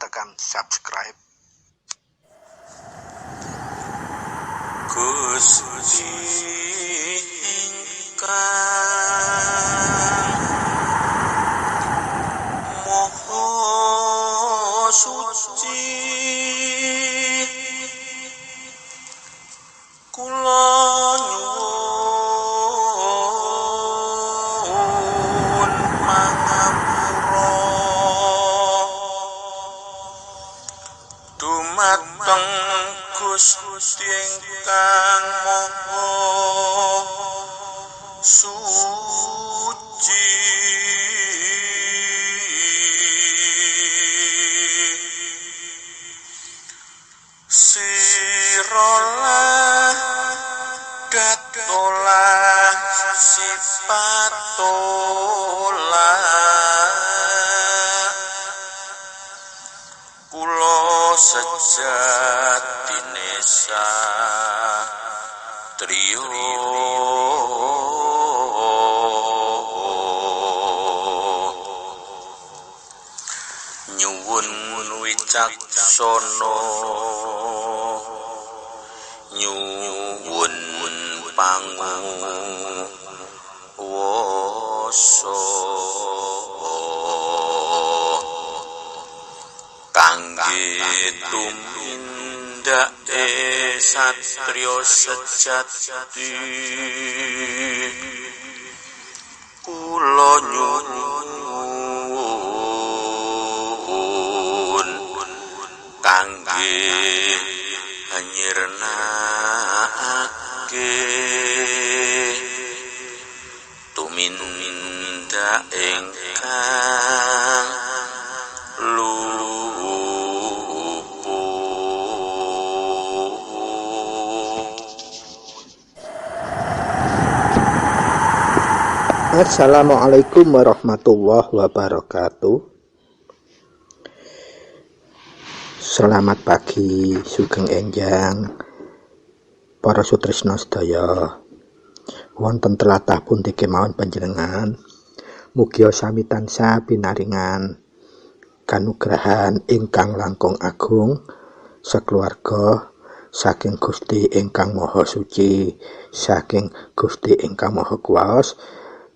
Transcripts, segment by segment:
tekan subscribe. Gusti ingkang Maha Suci, kula nyuwun pangapura dumateng Gusti ingkang Maha Suci. Sirolah datolah sipatolah kula sejatine satriya nyuwun wicaksana, nyuwun panguwasa kangge tumindake satriya sejati. Kula nyuwun kangge nyirnakake tumindak ingkang Assalamualaikum warahmatullahi wabarakatuh. Selamat pagi sugeng enjang para sutresna sedaya. Wonten tlatah pundi kemawon panjenengan, mugi sami tansah pinaringan kanugrahan ingkang langkung agung sakeluarga saking Gusti ingkang Maha Suci, saking Gusti ingkang Maha Kuwas,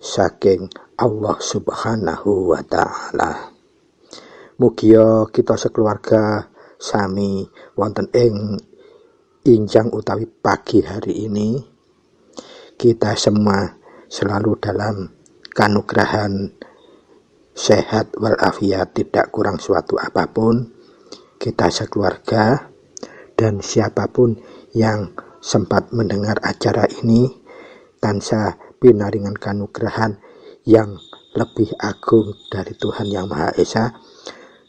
saking Allah Subhanahu wa Ta'ala. Mugi kita sekeluarga sami wonten ing injang utawi pagi hari ini, kita semua selalu dalam kanugrahan sehat walafiat, tidak kurang suatu apapun. Kita sekeluarga dan siapapun yang sempat mendengar acara ini tansah pinaringan kanugrahan yang lebih agung dari Tuhan Yang Maha Esa,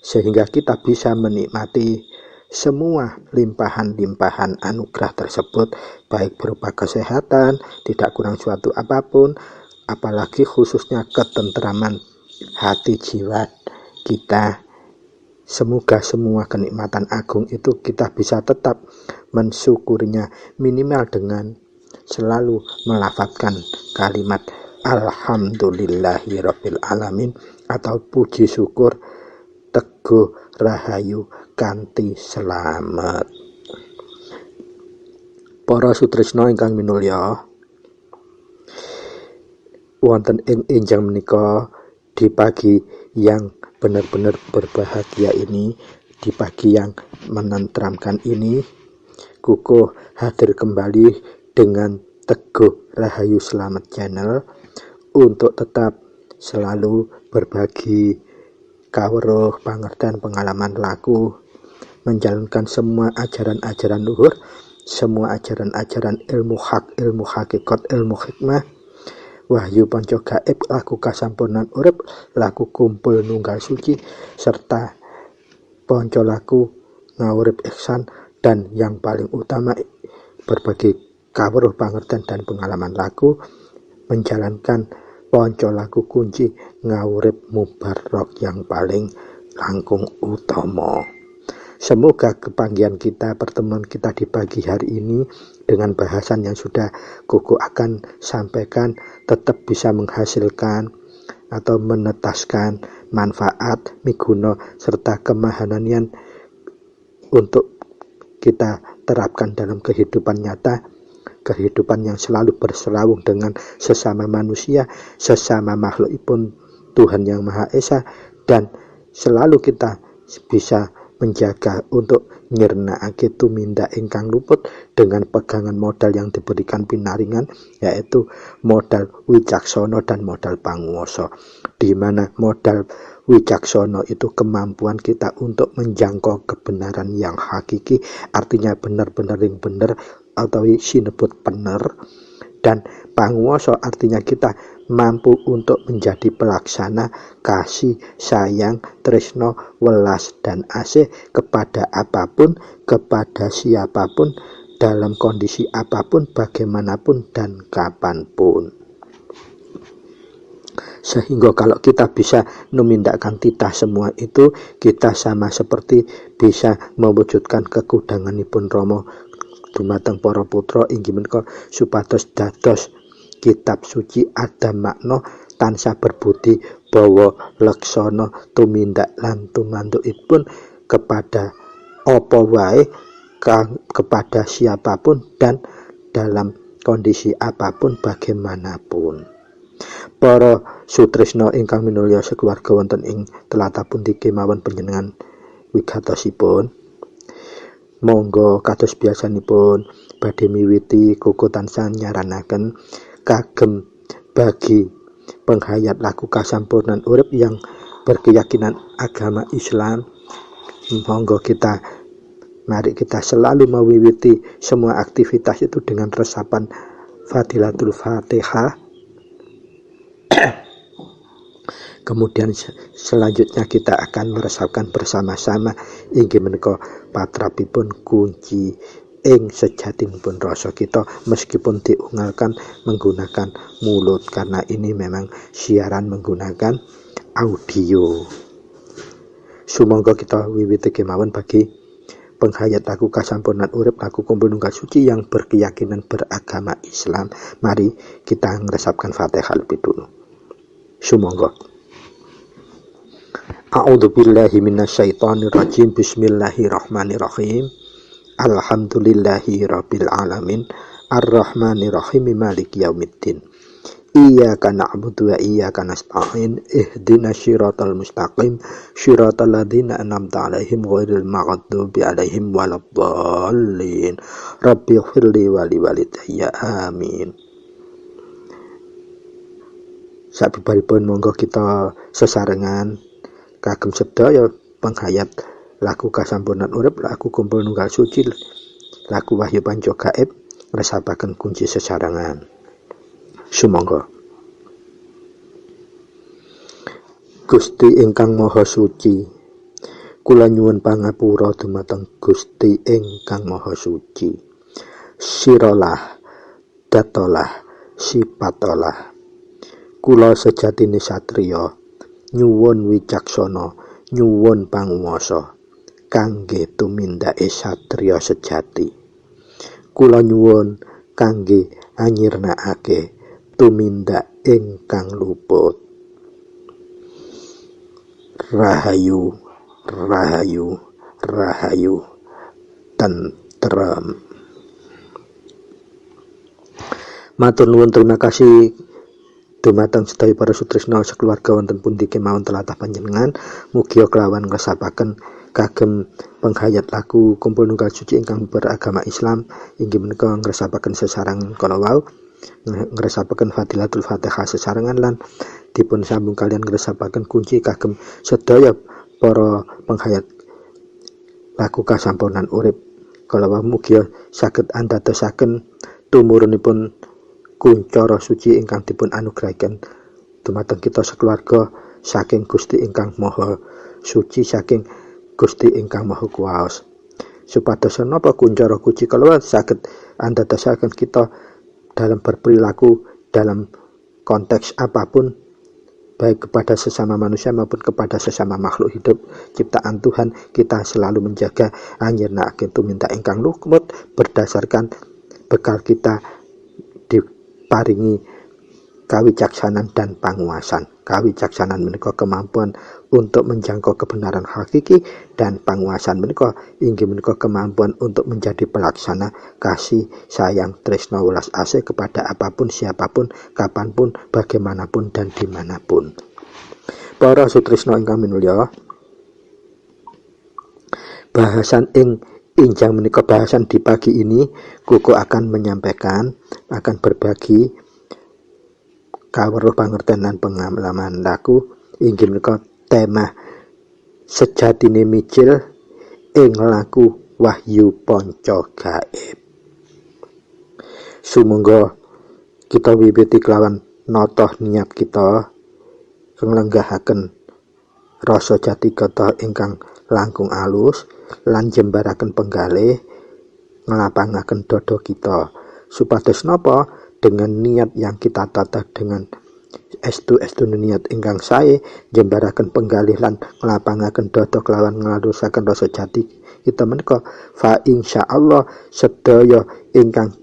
sehingga kita bisa menikmati semua limpahan-limpahan anugerah tersebut, baik berupa kesehatan, tidak kurang suatu apapun, apalagi khususnya ketentraman hati jiwa kita. Semoga semua kenikmatan agung itu kita bisa tetap mensyukurinya, minimal dengan selalu melafadzkan kalimat Alhamdulillahirabbil alamin atau puji syukur teguh rahayu kanthi selamat. Para sutresna ingkang minulya, wonten ing enjang menika di pagi yang benar-benar berbahagia ini, di pagi yang menenteramkan ini, kukuh hadir kembali dengan Teguh Rahayu Selamat Channel untuk tetap selalu berbagi kawruh pangerten pengalaman laku, menjalankan semua ajaran-ajaran luhur, semua ajaran-ajaran ilmu hak, ilmu hakikat, ilmu hikmah, wahyu panca gaib, laku kasampurnan urip, laku kumpul nunggal suci, serta panca laku ngawurip ihsan, dan yang paling utama berbagi kawruh pangerten dan pengalaman laku, menjalankan panca laku kunci ngawurip mubarok yang paling langkung utama. Semoga kepanggihan kita, pertemuan kita di pagi hari ini dengan bahasan yang sudah Kuku akan sampaikan tetap bisa menghasilkan atau menetaskan, manfaat, miguna serta kemahananian untuk kita terapkan dalam kehidupan nyata, kehidupan yang selalu berserawung dengan sesama manusia, sesama makhlukipun Tuhan Yang Maha Esa, dan selalu kita bisa menjaga untuk nyirnakake tumindak ingkang luput dengan pegangan modal yang diberikan pinaringan, yaitu modal wicaksana dan modal panguwasa, di mana modal wicaksana itu kemampuan kita untuk menjangkau kebenaran yang hakiki, artinya benar-benar yang benar atau sinebut benar, dan panguwasa artinya kita mampu untuk menjadi pelaksana kasih, sayang, tresno, welas, dan asih kepada apapun, kepada siapapun, dalam kondisi apapun, bagaimanapun, dan kapanpun. Sehingga kalau kita bisa memindakkan titah semua itu, kita sama seperti bisa mewujudkan kekudanganipun Rama dumateng para putra inggih menika supados dados kitab suci ada makna tansah berbudi bawa leksana tumindak lan tumandukipun kepada apa wae, kepada siapapun dan dalam kondisi apapun bagaimanapun. Para sutresna ingkang minulya sekeluarga wonten ing tlatah pundi kemawon panjenengan wigatosipun, monggo kados biasanipun badhe miwiti Koko tansah nyaranaken kagem bagi penghayat laku kasampurnan urip yang berkeyakinan agama Islam. Monggo mari kita selalu mewiwiti semua aktivitas itu dengan resapan Fadilatul Fatihah. Kemudian selanjutnya kita akan meresapkan bersama-sama inggih menika patrapipun kunci ing sejatinipun rasa kita, meskipun diungalkan menggunakan mulut, karena ini memang siaran menggunakan audio. Sumangga kita wiwiti kemawon bagi penghayat laku kasampurnan urip laku kumpul nunggal suci yang berkeyakinan beragama Islam. Mari kita ngresapkan Fatihah lebih dulu. Sumangga. A'udzubillahi minasyaitonirrajim. Bismillahirrahmanirrahim. Alhamdulillahi rabbil alamin, arrahmanirrahim, maliki yaumiddin. Iyyaka na'budu wa iyyaka nasta'in. Ihdinas siratal mustaqim, siratal ladzina an'amta 'alaihim ghairil maghdubi 'alaihim waladdallin. Rabbighfirli wa liwalidayya. Amin. Sabibaripun monggo kita sesarengan kagem sedaya penghayat laku kasampurnan urip laku kumpul nunggal suci laku wahyu panca gaib ngresapaken kunci sesarengan. Sumangga. Gusti ingkang Maha Suci, kula nyuwun pangapura dumateng Gusti ingkang Maha Suci. Siralah datolah sipatolah, kula sejatine satriya nyuwun wicaksana, nyuwun panguwasa kangge tumindake satriya sejati. Kula nyuwun kangge anyirnakake tumindak ingkang luput. Rahayu, rahayu, rahayu, tentrem. Matur nuwun, terima kasih dumateng sedaya para sutresna sakeluarga wonten pundi kemawon tlatah panjenengan. Mugia kelawan ngresapaken kagem penghayat laku kumpul nunggal suci ingkang beragama Islam inggih menika ngresapaken sesarengan kala wau, ngresapaken Fadilatul Fatihah sesarengan lan dipun sambung kalian ngresapaken kunci kagem sedaya para penghayat laku kasampurnan urip kala wau. Mugia saged andadosaken tumurunipun kuncara suci ingkang dipun anugrahaken dumateng kita sakeluarga saking Gusti ingkang Maha Suci, saking Gusti ingkang Maha Kuwaos. Supados napa kuncara suci kalawat saged andadosaken kita dalam berperilaku dalam konteks apapun, baik kepada sesama manusia maupun kepada sesama makhluk hidup ciptaan Tuhan. Kita selalu menjaga anyirnakake tumindak ingkang luput berdasarkan bekal kita diparingi kawicaksanan dan panguwasan. Kawicaksanan menika kemampuan untuk menjangkau kebenaran hakiki, dan panguasaan menika inggih menika kemampuan untuk menjadi pelaksana kasih sayang tresno welas asih kepada apapun, siapapun, kapanpun, bagaimanapun, dan dimanapun. Para sutresna ingkang minulya, bahasan injang menika, bahasan di pagi ini Kuku akan menyampaikan, akan berbagi kawruh pangertenan pengalaman laku inggih menika tema sejatine micil ing laku wahyu panca gaib. Sumangga kita wiwiti kelawan nata niat kita nglenggahaken rasa jati gata ingkang langkung alus lan jembaraken penggalih nglapangaken dada kita supados napa, dengan niat yang kita tata dengan estu niat ingkang sae jembaraken penggalih lan nglapangaken dada kelawan ngladosaken rasa jati kita menika, fa insyaallah sedaya ingkang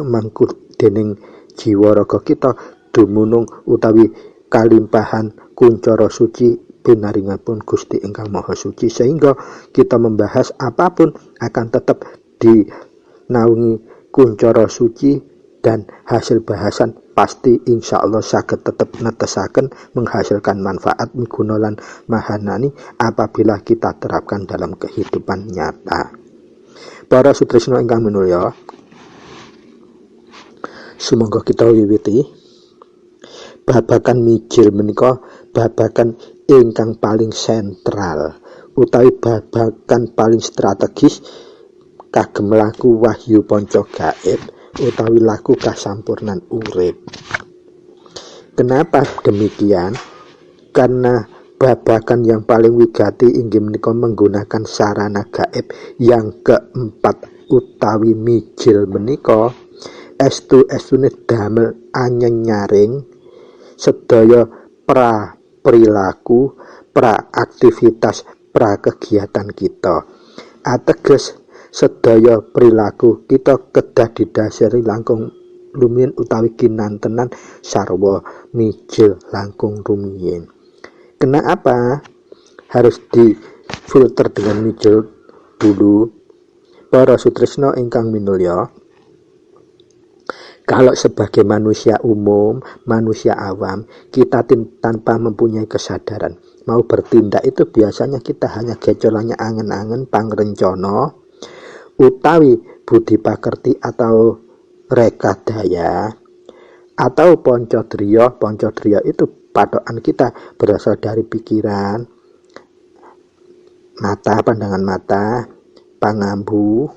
mangku dening jiwa raga kita dumunung utawi kalimpahan kuncara suci binaringipun Gusti ingkang Maha Suci, sehingga kita membahas apapun akan tetap dinaungi kuncara suci, dan hasil bahasan pasti insya Allah saged tetap netesaken menghasilkan manfaat miguna lan mahanani apabila kita terapkan dalam kehidupan nyata. Para sutresna ingkang minulya, sumangga kita wiwiti babagan mijil menika babagan ingkang paling sentral utawi babagan paling strategis kagem laku wahyu panca gaib utawi laku kasampurnan urip. Kenapa demikian? Karena babagan yang paling wigati inggih menika menggunakan sarana gaib yang keempat utawi mijil menika estune damel anyenyaring sedaya perilaku, aktivitas, kegiatan kita. Ateges sedaya perilaku kita kedah didasari langkung lumiyin utawi kinantenan sarwa mijil langkung rumiyin. Kenapa harus difilter dengan mijil dulu? Para sutresna ingkang minulya, kalau sebagai manusia umum, manusia awam, kita tanpa mempunyai kesadaran mau bertindak itu biasanya kita hanya gecolannya angen-angen pangrencana utawi budi pakerti atau rekadaya atau poncodriya. Poncodriya itu patokan kita berasal dari pikiran, mata, pandangan mata, pangambu,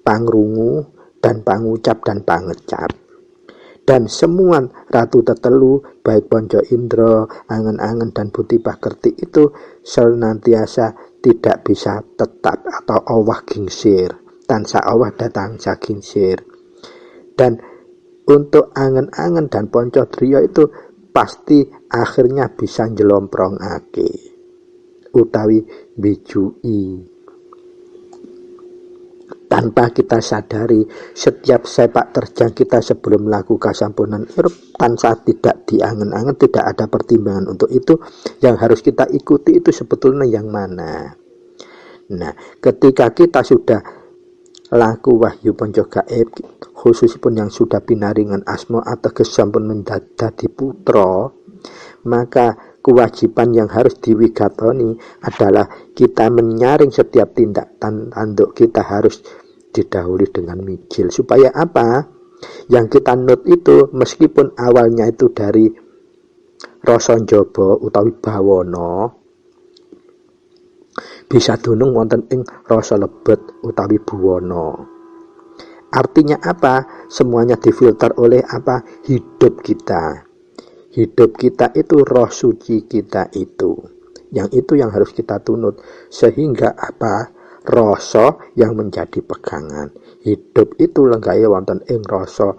pangrungu, dan pangucap dan pangecap. Dan semua ratu tetelu baik ponco indra, angen-angen, dan budi pakerti itu senantiasa tidak bisa tetap atau awah gingsir, tansah awah datang gingsir. Dan untuk angen-angen dan ponco driya itu pasti akhirnya bisa njlomprongake utawi bijui. Tanpa kita sadari, setiap sepak terjang kita sebelum melakukan kasampurnan urip tanpa tidak diangen-angen, tidak ada pertimbangan untuk itu. Yang harus kita ikuti itu sebetulnya yang mana? Nah, ketika kita sudah laku wahyu panca gaib, khususipun yang sudah pinaringan asma ateges sampun menjadi putra, maka kewajiban yang harus diwigatoni adalah kita menyaring setiap tindak tanduk kita harus didahului dengan mijil. Supaya apa? Yang kita nut itu meskipun awalnya itu dari rasa njaba utawi bawana, bisa dunung wonten ing rasa lebet utawi buwana. Artinya apa? Semuanya difilter oleh apa? Hidup kita. Hidup kita itu roh suci kita itu. Yang itu yang harus kita tunut. Sehingga apa? Rasa yang menjadi pegangan. Hidup itu lenggaya wonten ing rasa.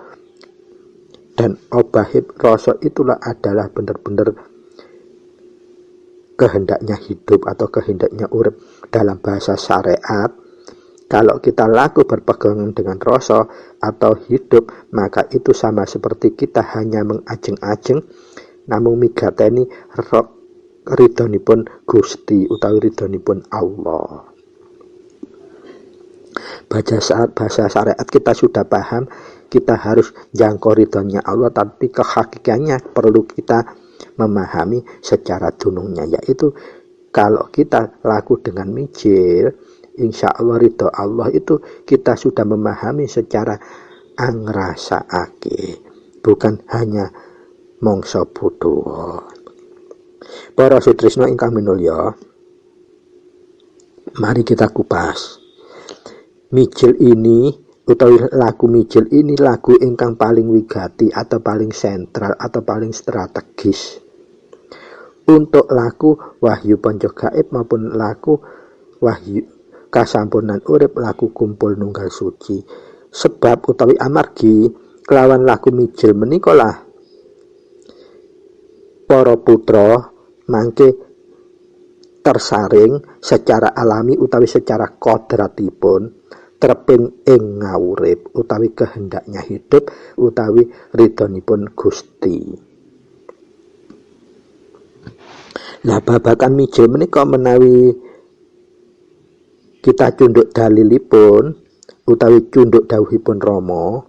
Dan obahib rasa itulah adalah benar-benar kehendaknya hidup atau kehendaknya urip. Dalam bahasa syariat, kalau kita laku berpegangan dengan rasa atau hidup, maka itu sama seperti kita hanya mengajeng-ajeng namung migateni ridhonipun Gusti utawi ridhonipun Allah. Bahasa syariat kita sudah paham, kita harus jangkau ridhonya Allah, tapi kehakikatnya perlu kita memahami secara dunungnya, yaitu kalau kita laku dengan mijil, insya Allah ridho Allah itu kita sudah memahami secara angrasaake, bukan hanya mongso bodho. Para sutrisno ingkang minulya, mari kita kupas. Mijil ini utawi laku mijil ini laku ingkang paling wigati atau paling sentral atau paling strategis untuk laku wahyu panca gaib maupun laku wahyu kasampunan urip, laku kumpul nunggal suci. Sebab utawi amargi kelawan laku mijil menika lah para putra mangke tersaring secara alami utawi secara kodratipun terping ing ngawurip utawi kehendaknya hidup utawi ridhonipun Gusti. Lah babakan mijil menika menawi kita cunduk dalilipun utawi cunduk dawuhipun Rama,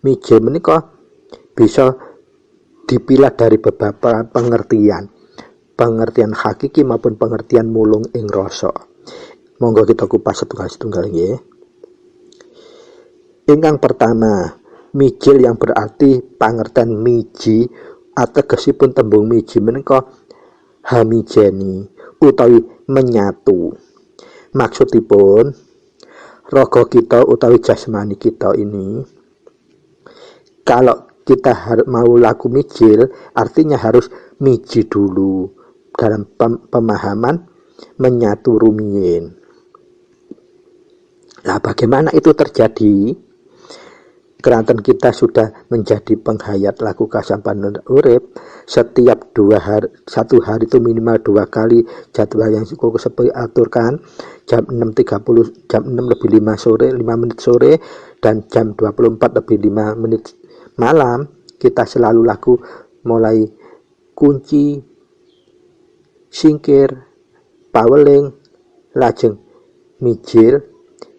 mijil menika bisa dipilah dari beberapa pengertian hakiki maupun pengertian mulung ing rasa. Monggo kita kupas setunggal-setunggal nggih. Ingkang pertama, mijil yang berarti pangerten miji ategesipun tembung miji menika hamijeni utawi menyatu. Maksudipun raga kita utawi jasmani kita ini kalau kita mau laku mijil artinya harus miji dulu dalam pemahaman menyatu rumiyin. Nah, bagaimana itu terjadi? Keranten kita sudah menjadi penghayat laku kasampanan urip, setiap satu hari itu minimal 2 kali jadwal yang cukup seperti aturkan, jam 6.30, jam 6 lebih 5 sore, 5 menit sore, dan jam 24 lebih 5 menit malam, kita selalu laku mulai kunci, singkir, paweling, lajeng mijil,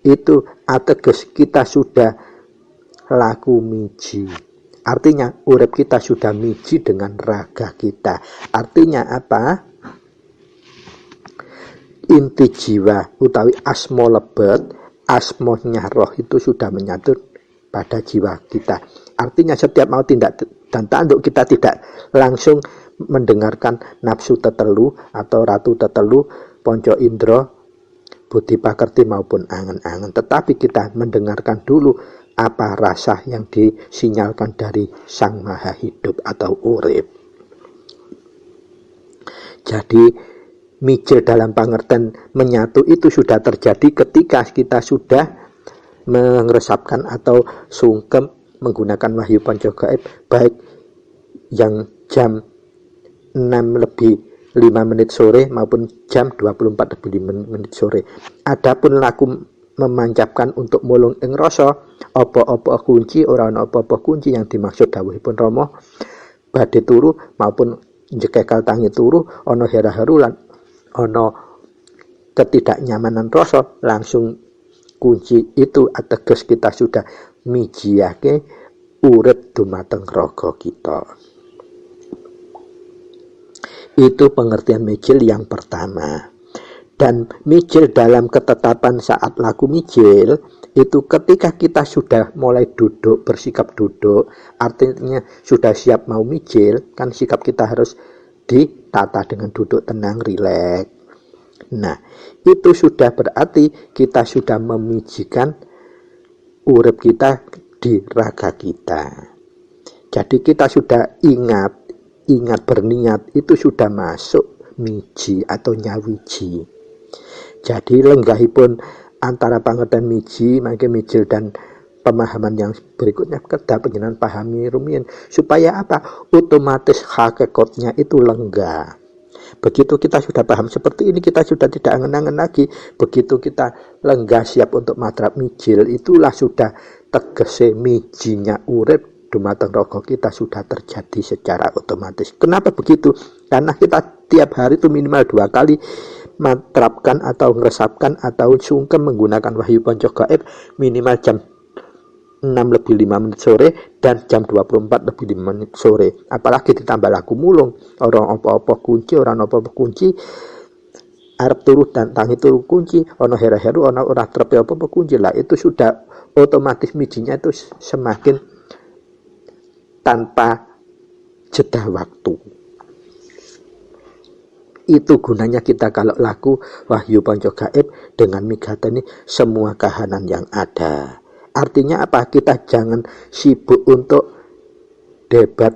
itu ateges kita sudah laku miji. Artinya urip kita sudah miji dengan raga kita. Artinya apa? Inti jiwa utawi asmo lebet, asmonya roh itu sudah menyatu pada jiwa kita. Artinya setiap mau tindak dan tanduk kita tidak langsung mendengarkan nafsu tetelu atau ratu tetelu, ponco indro, budi pakerti maupun angen-angen, tetapi kita mendengarkan dulu apa rasa yang disinyalkan dari Sang Maha Hidup atau urip. Jadi mijil dalam pengertian menyatu itu sudah terjadi ketika kita sudah meresapkan atau sungkem menggunakan wahyu panca gaib, baik yang jam 6 lebih 5 menit sore maupun jam 24 lebih 5 menit sore. Adapun laku memancapkan untuk mulung ing rasa, apa-apa kunci, ora ana apa-apa kunci yang dimaksud dawuhipun Rama badhe turu maupun njekekal tangi turu, ana hera-heru lan ana ketidaknyamanan rasa, langsung kunci itu ateges kita sudah mijiyake urip dumateng raga kita. Itu pengertian mijil yang pertama. Dan mijil dalam ketetapan saat laku mijil itu ketika kita sudah mulai duduk, bersikap duduk, artinya sudah siap mau mijil, kan sikap kita harus ditata dengan duduk tenang, rileks. Nah, itu sudah berarti kita sudah memijikan urip kita di raga kita. Jadi kita sudah ingat berniat, itu sudah masuk miji atau nyawiji. Jadi lenggahipun antara pangertian miji, mangke mijil dan pemahaman yang berikutnya kedah panjenengan pahami rumiyin supaya apa? Otomatis hakikatnya itu lenggah. Begitu kita sudah paham seperti ini, kita sudah tidak angen-angen lagi. Begitu kita lenggah siap untuk madrap mijil, itulah sudah tegese mijinya urip dumateng rogo kita sudah terjadi secara otomatis. Kenapa begitu? Karena kita tiap hari itu minimal 2 kali menerapkan atau meresapkan atau sungkem menggunakan wahyu ponco gaib minimal jam 6:05 sore dan jam 24:05 sore. Apalagi ditambah laku mulung, orang apa-apa kunci, orang apa-apa kunci, arep turu dan tangi turu kunci, ono heru-heru, ono ora trepe apa-apa kunci lah, itu sudah otomatis mijinya itu semakin tanpa jeda waktu. Itu gunanya kita kalau laku wahyu ponco gaib dengan migateni semua kahanan yang ada. Artinya apa? Kita jangan sibuk untuk debat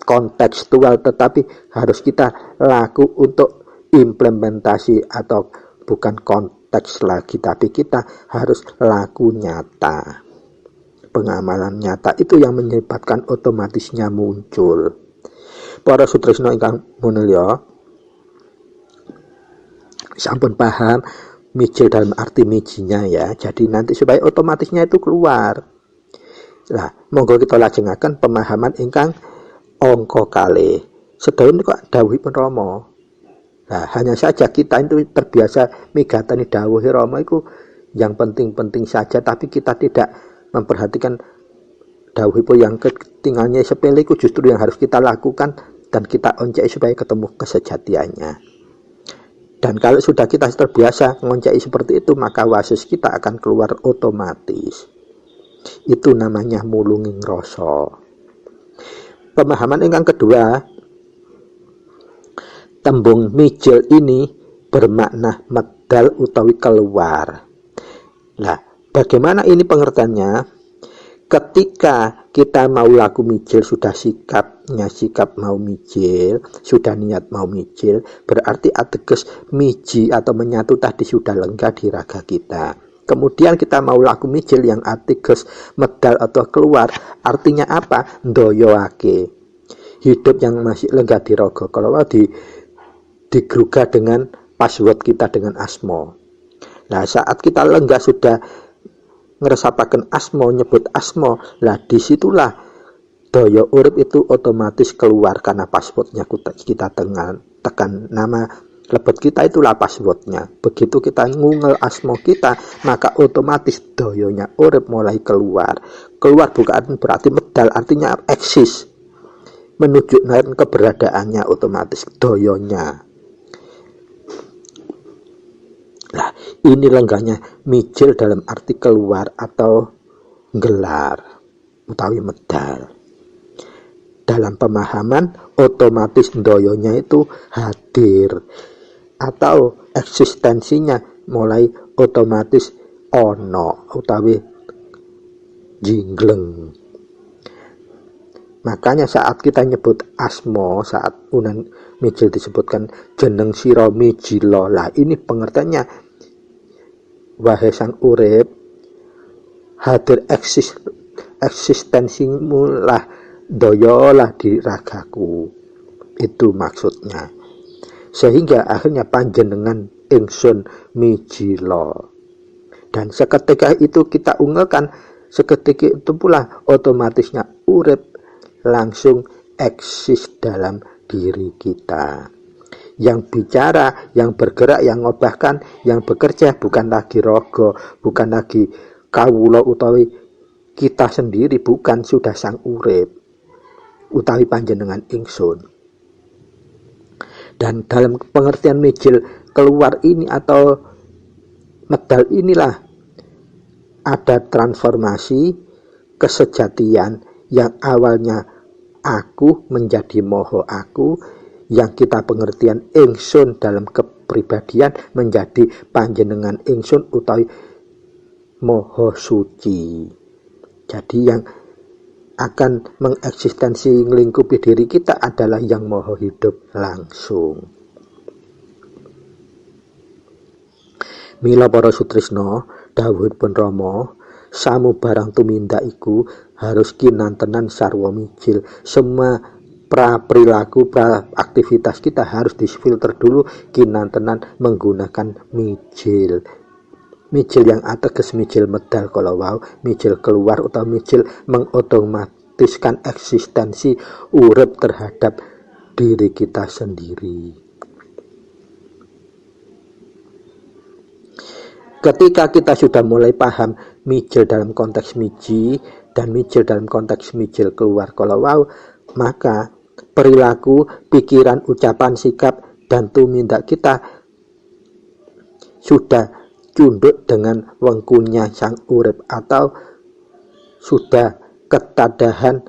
kontekstual, tetapi harus kita laku untuk implementasi, atau bukan konteks lagi, tapi kita harus laku nyata. Pengamalan nyata itu yang menyebabkan otomatisnya muncul. Para sutresna ingkang munulya, sampun paham mijil dalam arti mijinya ya. Jadi nanti supaya otomatisnya itu keluar. Lah, monggo kita lajengaken pemahaman ingkang angka kalih. Sedaya kok dawuhipun Rama. Nah, hanya saja kita itu terbiasa migatani dawuh Rama itu yang penting-penting saja, tapi kita tidak memperhatikan dawuhipun yang ketinggalnya sepele itu justru yang harus kita lakukan dan kita onceki supaya ketemu kesejatiannya. Dan kalau sudah kita terbiasa ngonceki seperti itu, maka wasis kita akan keluar otomatis. Itu namanya mulunging rasa. Pemahaman ingkang kedua, tembung mijil ini bermakna medal utawi keluar. Nah, bagaimana ini pengertiannya? Ketika kita mau laku mijil, sudah sikap mau mijil, sudah niat mau mijil, berarti ateges miji atau menyatu tadi sudah lenggah di raga kita. Kemudian kita mau laku mijil yang ateges medal atau keluar, artinya apa? Ndoyoake. Hidup yang masih lenggah di raga. Kalau digeruga dengan password kita dengan asmo. Nah, saat kita lenggah sudah ngeresapaken asmo, nyebut asmo, lah disitulah daya urip itu otomatis keluar karena passwordnya kita tekan nama lebet kita, itulah passwordnya. Begitu kita ngungel asmo kita, maka otomatis dayanya urip mulai keluar. Keluar bukan berarti medal, artinya eksis, menunjukkan keberadaannya otomatis dayanya. Nah, ini lenggahnya mijil dalam arti keluar atau gelar utawi medal. Dalam pemahaman otomatis doyonya itu hadir atau eksistensinya mulai otomatis ono utawi jingleng. Makanya saat kita nyebut asmo, saat unan mijil disebutkan jeneng sira mijilo, lah ini pengertiannya wahai sang urip, hadir eksistensimu lah, doyolah di ragaku. Itu maksudnya. Sehingga akhirnya panjenengan ingsun mijilo. Dan seketika itu kita ungelkan, seketika itu pula otomatisnya urip langsung eksis dalam diri kita. Yang bicara, yang bergerak, yang ngobahkan, yang bekerja bukan lagi rogo, bukan lagi kawula utawi kita sendiri, bukan, sudah sang urip utawi panjenengan ingsun. Dan dalam pengertian mijil keluar ini atau medal inilah ada transformasi kesejatian yang awalnya aku menjadi moho aku, yang kita pengertian ingsun dalam kepribadian menjadi panjenengan ingsun utawi moho suci. Jadi yang akan mengeksistensi melingkupi diri kita adalah yang moho hidup langsung. Mila para sutrisno, dawuhipun Rama, samu barang tumindak iku harus kinantenan sarwa mijil. Semua perilaku, aktivitas kita harus difilter dulu kinantenan menggunakan mijil. Mijil yang ateges mijil medal kalau wow, mijil keluar atau mijil mengotomatis mempraktiskan eksistensi urip terhadap diri kita sendiri. Ketika kita sudah mulai paham mijil dalam konteks miji dan mijil dalam konteks mijil keluar kolowau, maka perilaku, pikiran, ucapan, sikap, dan tumindak kita sudah cunduk dengan wengkunya sang urip atau sudah ketadahan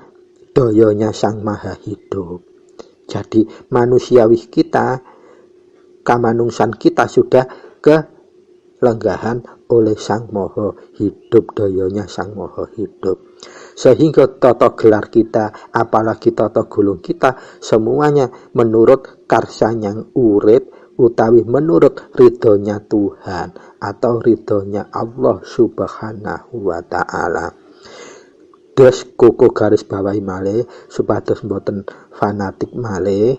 doyonya sang maha hidup. Jadi manusiawi kita, kamanungsan kita sudah kelenggahan oleh sang moho hidup, doyonya sang moho hidup. Sehingga tata gelar kita, apalagi tata gulung kita, semuanya menurut karsanyang urip utawi menurut ridhonya Tuhan atau ridhonya Allah subhanahu wa ta'ala. Des koko garis bawahi malih supados mboten fanatik malih,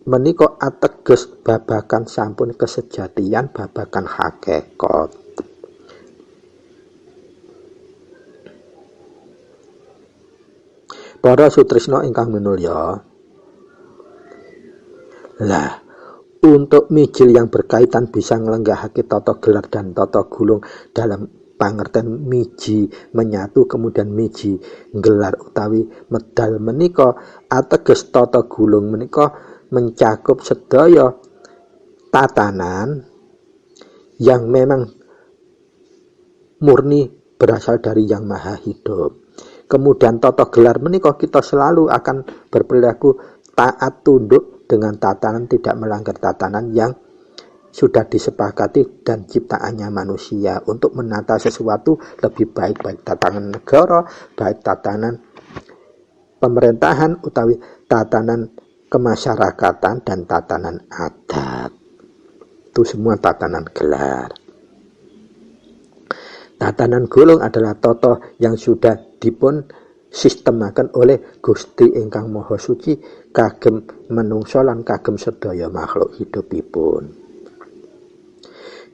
menika ateges babakan sampun kesejatian, babakan hakikat. Para sutresna ingkang minulya, lah untuk mijil yang berkaitan bisa nglenggahake tata gelar dan tata gulung dalam pangerten miji menyatu kemudian miji gelar utawi medal menika ateges tata gulung menika mencakup sedaya tatanan yang memang murni berasal dari Yang Maha Hidup. Kemudian tata gelar menika kita selalu akan berperilaku taat tunduk dengan tatanan, tidak melanggar tatanan yang sudah disepakati dan ciptaannya manusia untuk menata sesuatu lebih baik, baik tatanan negara, baik tatanan pemerintahan utawi tatanan kemasyarakatan dan tatanan adat. Itu semua tatanan gelar. Tatanan gulung adalah tata yang sudah dipun sistemaken oleh Gusti ingkang Maha Suci kagem menungso lan kagem sedaya makhluk hidupipun.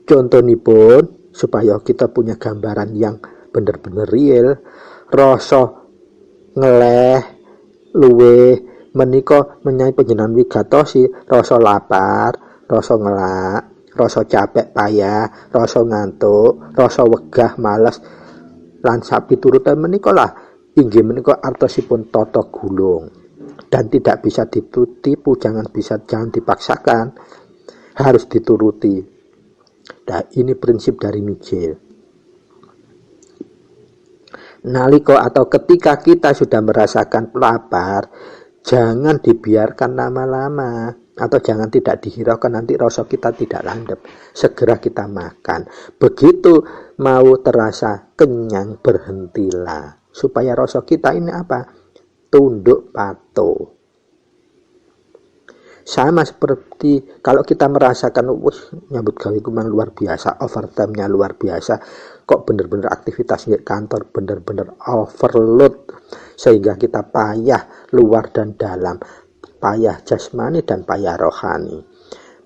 Contonipun supaya kita punya gambaran yang benar-benar real, rasa ngeleh luweh menika menyai panjenengan wigatosi rasa lapar, rasa ngelak, rasa capek payah, rasa ngantuk, rasa wegah males lan sapiturutan menika lah inggih menika artosipun tata gulung dan tidak bisa ditipu, jangan dipaksakan, harus dituruti. Nah, ini prinsip dari mijil. Nalika atau ketika kita sudah merasakan lapar, jangan dibiarkan lama-lama atau jangan tidak dihiraukan, nanti rasa kita tidak landep. Segera kita makan. Begitu mau terasa kenyang, berhentilah. Supaya rasa kita ini apa? Tunduk patuh. Sama seperti kalau kita merasakan nyambut gawe kumang luar biasa, overtime-nya luar biasa, kok benar-benar aktivitas di kantor benar-benar overload sehingga kita payah luar dan dalam, payah jasmani dan payah rohani.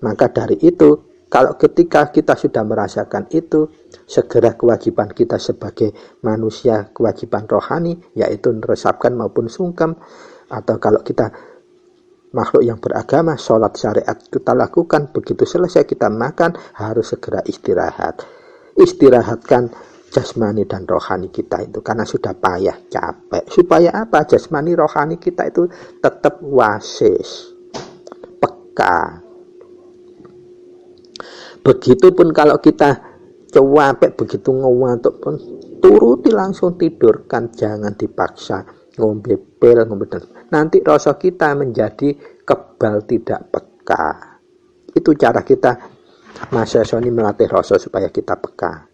Maka dari itu, kalau ketika kita sudah merasakan itu, segera kewajiban kita sebagai manusia, kewajiban rohani, yaitu meresapkan maupun sungkem, atau kalau kita makhluk yang beragama, sholat syariat kita lakukan, begitu selesai kita makan, harus segera istirahat. Istirahatkan jasmani dan rohani kita itu, karena sudah payah, capek. Supaya apa? Jasmani rohani kita itu tetap wasis, peka. Begitupun kalau kita capek, begitu ngantuk pun, turuti langsung tidurkan, jangan dipaksa. Ngombe pil, nanti rasa kita menjadi kebal, tidak peka. Itu cara kita Masyasoni melatih rasa supaya kita peka,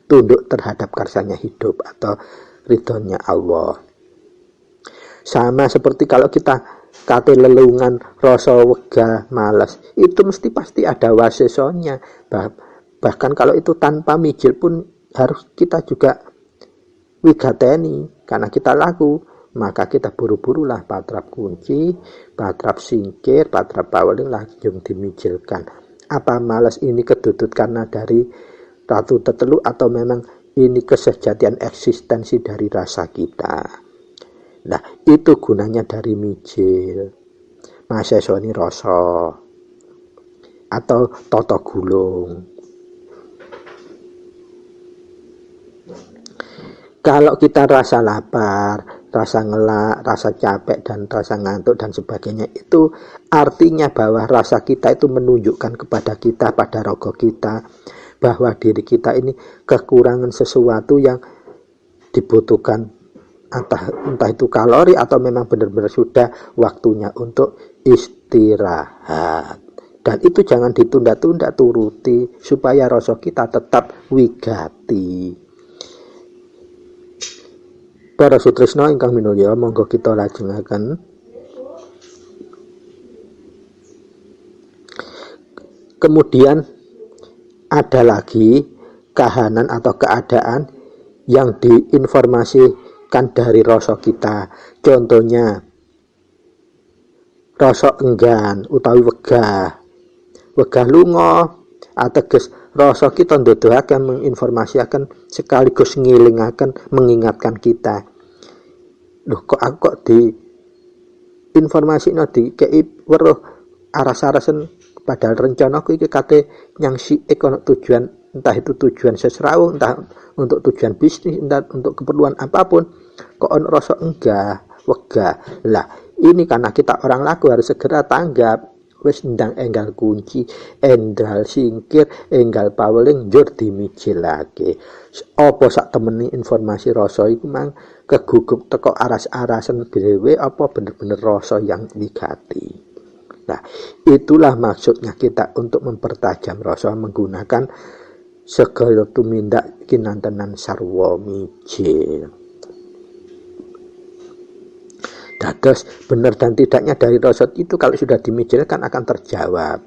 tunduk terhadap karsanya hidup atau ridhonya Allah. Sama seperti kalau kita kate lelungan, rasa wegah, malas, itu mesti pasti ada wasesonya. Bahkan kalau itu tanpa mijil pun harus kita juga wigateni, karena kita laku, maka kita buru-burulah patrap kunci, patrap singkir, patrap paweling langsung dimijilkan. Apa malas ini kedudut karena dari ratu tetelu atau memang ini kesejatian eksistensi dari rasa kita? Nah, itu gunanya dari mijil. Masesoni rasa atau toto gulung. Kalau kita rasa lapar, rasa ngelak, rasa capek, dan rasa ngantuk, dan sebagainya, itu artinya bahwa rasa kita itu menunjukkan kepada kita, pada rogo kita, bahwa diri kita ini kekurangan sesuatu yang dibutuhkan, entah itu kalori atau memang benar-benar sudah waktunya untuk istirahat. Dan itu jangan ditunda-tunda, turuti supaya rasa kita tetap wigati. Para sutresna ingkang minulya, monggo kita lajengaken kemudian ada lagi kahanan atau keadaan yang diinformasikan dari rasa kita. Contohnya rasa enggan utawi wegah lunga, ateges rasa kita nduduhaken, menginformasiaken sekaligus ngilingaken, mengingatkan kita. Loh, kok di informasikno dikei weruh aras-arasen, padahal rencanaku iki kate nyang siik ana tujuan, entah itu tujuan sesrawung, entah untuk tujuan bisnis, entah untuk keperluan apapun, kok ana rasa enggah, wegah. Lah, ini karena kita orang laku harus segera tanggap. Wis ndang enggal kunci, endal singkir, enggal paweling njur dimijilake. Apa sak temeni informasi rasa iku mang kegugup teko aras-arasen dhewe, apa bener-bener rasa yang wigati. Nah, itulah maksudnya kita untuk mempertajam rasa menggunakan segala tumindak kinantenan sarwa mijil. Dados benar dan tidaknya dari rasa itu kalau sudah dimijilkan akan terjawab.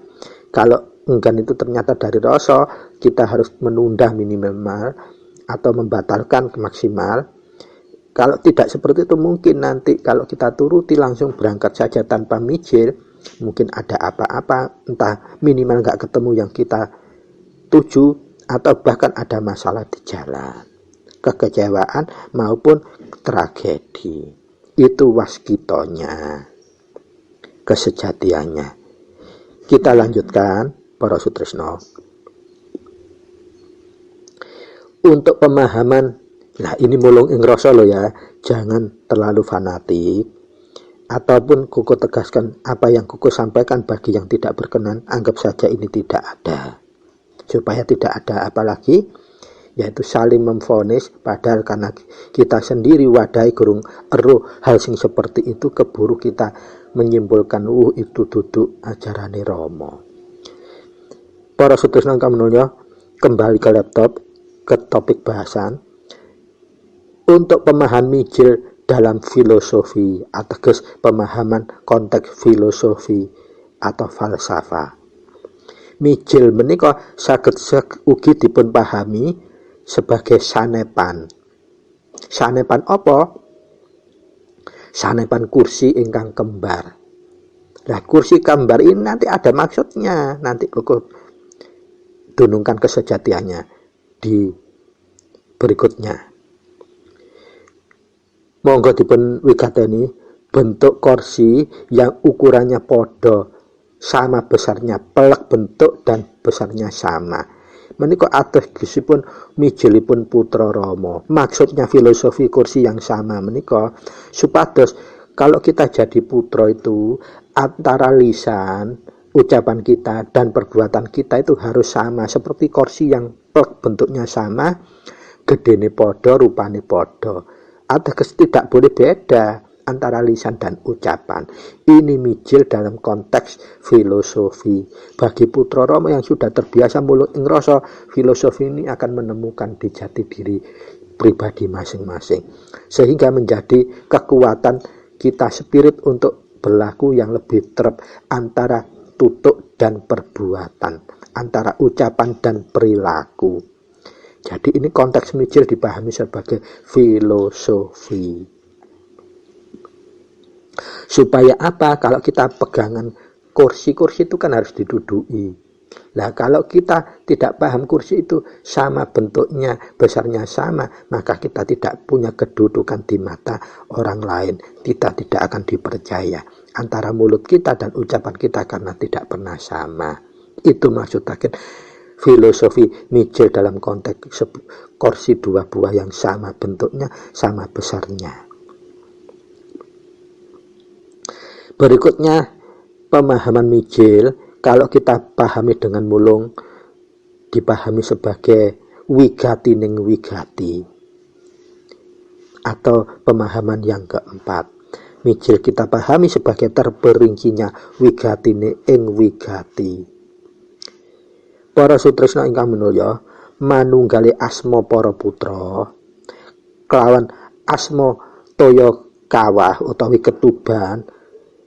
Kalau enggan itu ternyata dari rasa, kita harus menunda minimal atau membatalkan maksimal. Kalau tidak seperti itu, mungkin nanti kalau kita turuti langsung berangkat saja tanpa mijil, mungkin ada apa-apa, entah minimal nggak ketemu yang kita tuju, atau bahkan ada masalah di jalan, kekecewaan maupun tragedi. Itu waskitonya, kesejatiannya. Kita lanjutkan para sutresna. Untuk pemahaman, nah ini mulung ing rasa lo ya, jangan terlalu fanatik, ataupun kuku tegaskan apa yang kuku sampaikan bagi yang tidak berkenan, anggap saja ini tidak ada, supaya tidak ada apalagi, yaitu saling memvonis, padahal karena kita sendiri wadai gurung eruh hal sing seperti itu, keburu kita menyimpulkan itu duduk ajarane Rama. Para sutresna ingkang minulya, kembali ke laptop, ke topik bahasan. Untuk pemahaman mijil dalam filosofi, ateges pemahaman konteks filosofi atau falsafah. Mijil menika saged ugi dipun pahami sebagai sanepan. Sanepan apa? Sanepan kursi ingkang kembar. Nah, kursi kembar ini nanti ada maksudnya, nanti kuku dunungkan kesejatiannya di berikutnya. Monggo dipun wigateni bentuk kursi yang ukurannya podo, sama besarnya, pelek bentuk dan besarnya sama. Menika ategesipun mijilipun putra Rama. Maksudnya filosofi kursi yang sama menika supados kalau kita jadi putra itu antara lisan, ucapan kita dan perbuatan kita itu harus sama, seperti kursi yang bentuknya sama, gedene padha, rupane padha. Ateges tidak boleh beda antara lisan dan ucapan. Ini mijil dalam konteks filosofi. Bagi putra Rama yang sudah terbiasa mulung ing rasa, filosofi ini akan menemukan di jati diri pribadi masing-masing, sehingga menjadi kekuatan kita spirit untuk berlaku yang lebih terep antara tutuk dan perbuatan, antara ucapan dan perilaku. Jadi ini konteks mijil dipahami sebagai filosofi. Supaya apa? Kalau kita pegangan kursi itu kan harus diduduki. Nah, kalau kita tidak paham kursi itu sama bentuknya, besarnya sama, maka kita tidak punya kedudukan di mata orang lain. Kita tidak akan dipercaya antara mulut kita dan ucapan kita karena tidak pernah sama. Itu maksudnya filosofi Michel dalam konteks kursi dua buah yang sama bentuknya, sama besarnya. Berikutnya pemahaman Michel, kalau kita pahami dengan mulung, dipahami sebagai wigati ning wigati, atau pemahaman yang keempat. Michel kita pahami sebagai terperincinya wigati ing wigati. Para sutresna ingkang minulya, manunggale asma para putra kelawan asma toya kawah utawi ketuban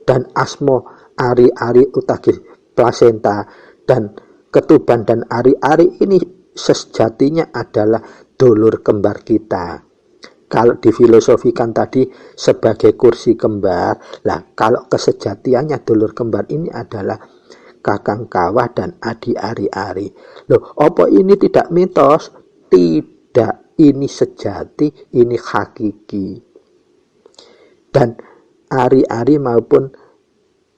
dan asma ari-ari utawi plasenta, dan ketuban dan ari-ari ini sejatinya adalah dulur kembar kita. Kalau difilosofikan tadi sebagai kursi kembar, lah kalau kesejatiannya dulur kembar ini adalah kakang kawah dan adi ari-ari. Loh, apa ini tidak mitos? Tidak, ini sejati, ini hakiki. Dan ari-ari maupun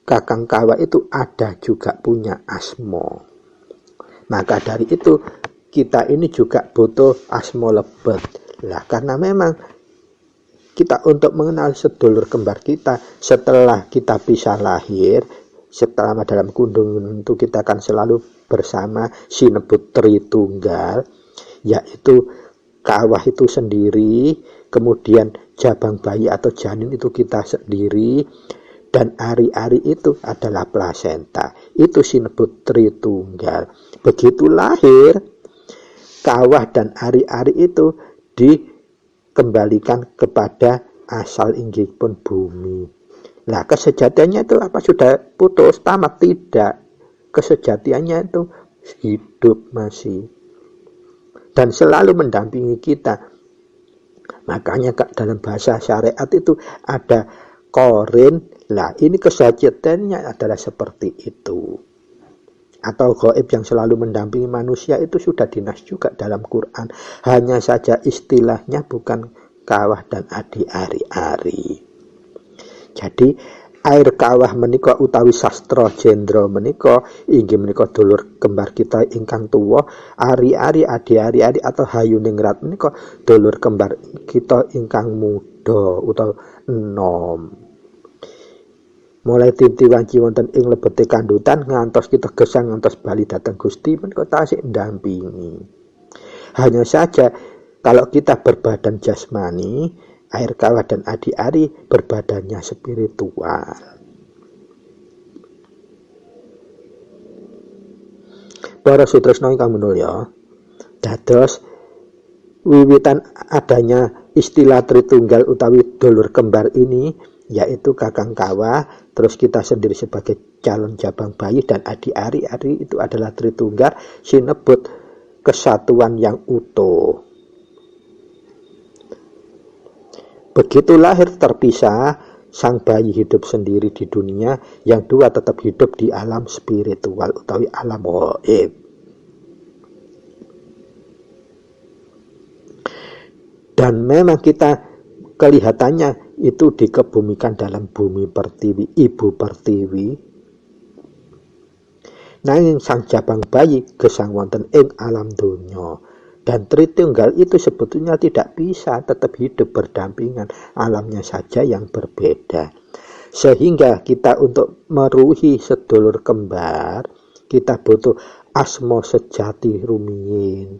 kakang kawah itu ada juga punya asmo. Maka dari itu kita ini juga butuh asmo lebet. Lah karena memang kita untuk mengenal sedulur kembar kita setelah kita bisa lahir, setelah dalam kandungan itu kita akan selalu bersama sinebut Tritunggal, yaitu kawah itu sendiri, kemudian jabang bayi atau janin itu kita sendiri, dan ari-ari itu adalah plasenta. Itu sinebut Tritunggal. Begitu lahir, kawah dan ari-ari itu dikembalikan kepada asal inggihipun bumi. Nah, kesejatiannya itu apa? Sudah putus, tamat? Tidak. Kesejatiannya itu hidup masih. Dan selalu mendampingi kita. Makanya dalam bahasa syariat itu ada korin. Nah, ini kesejatiannya adalah seperti itu. Atau gaib yang selalu mendampingi manusia itu sudah dinas juga dalam Quran. Hanya saja istilahnya bukan kawah dan adi ari-ari. Jadi air kawah menika utawi sastra jendra menika inggih menika dulur kembar kita ingkang tuwa, ari-ari adi ari-ari atau hayuningrat menika dulur kembar kita ingkang muda utawa enom. Mulai tinti wanci wonten ing lebete kandutan ngantos kita gesang ngantos bali dateng Gusti menika tasih ndampingi. Hanya saja kalau kita berbadan jasmani, air kawah dan adi-ari berbadannya spiritual. Para sutresna ingkang minulya, dados wiwitan adanya istilah Tritunggal utawi dulur kembar ini, yaitu kakang kawah, terus kita sendiri sebagai calon jabang bayi, dan adi-ari itu adalah Tritunggal, sinebut kesatuan yang utuh. Begitu lahir terpisah, sang bayi hidup sendiri di dunia, yang dua tetap hidup di alam spiritual utawi alam gaib. Dan memang kita kelihatannya itu dikebumikan dalam bumi pertiwi, ibu pertiwi. Nanging sang jabang bayi gesang wonten ing alam donya. Dan Tritunggal itu sebetulnya tidak bisa tetap hidup berdampingan, alamnya saja yang berbeda. Sehingga kita untuk meruhi sedulur kembar, kita butuh asma sejati rumiyin.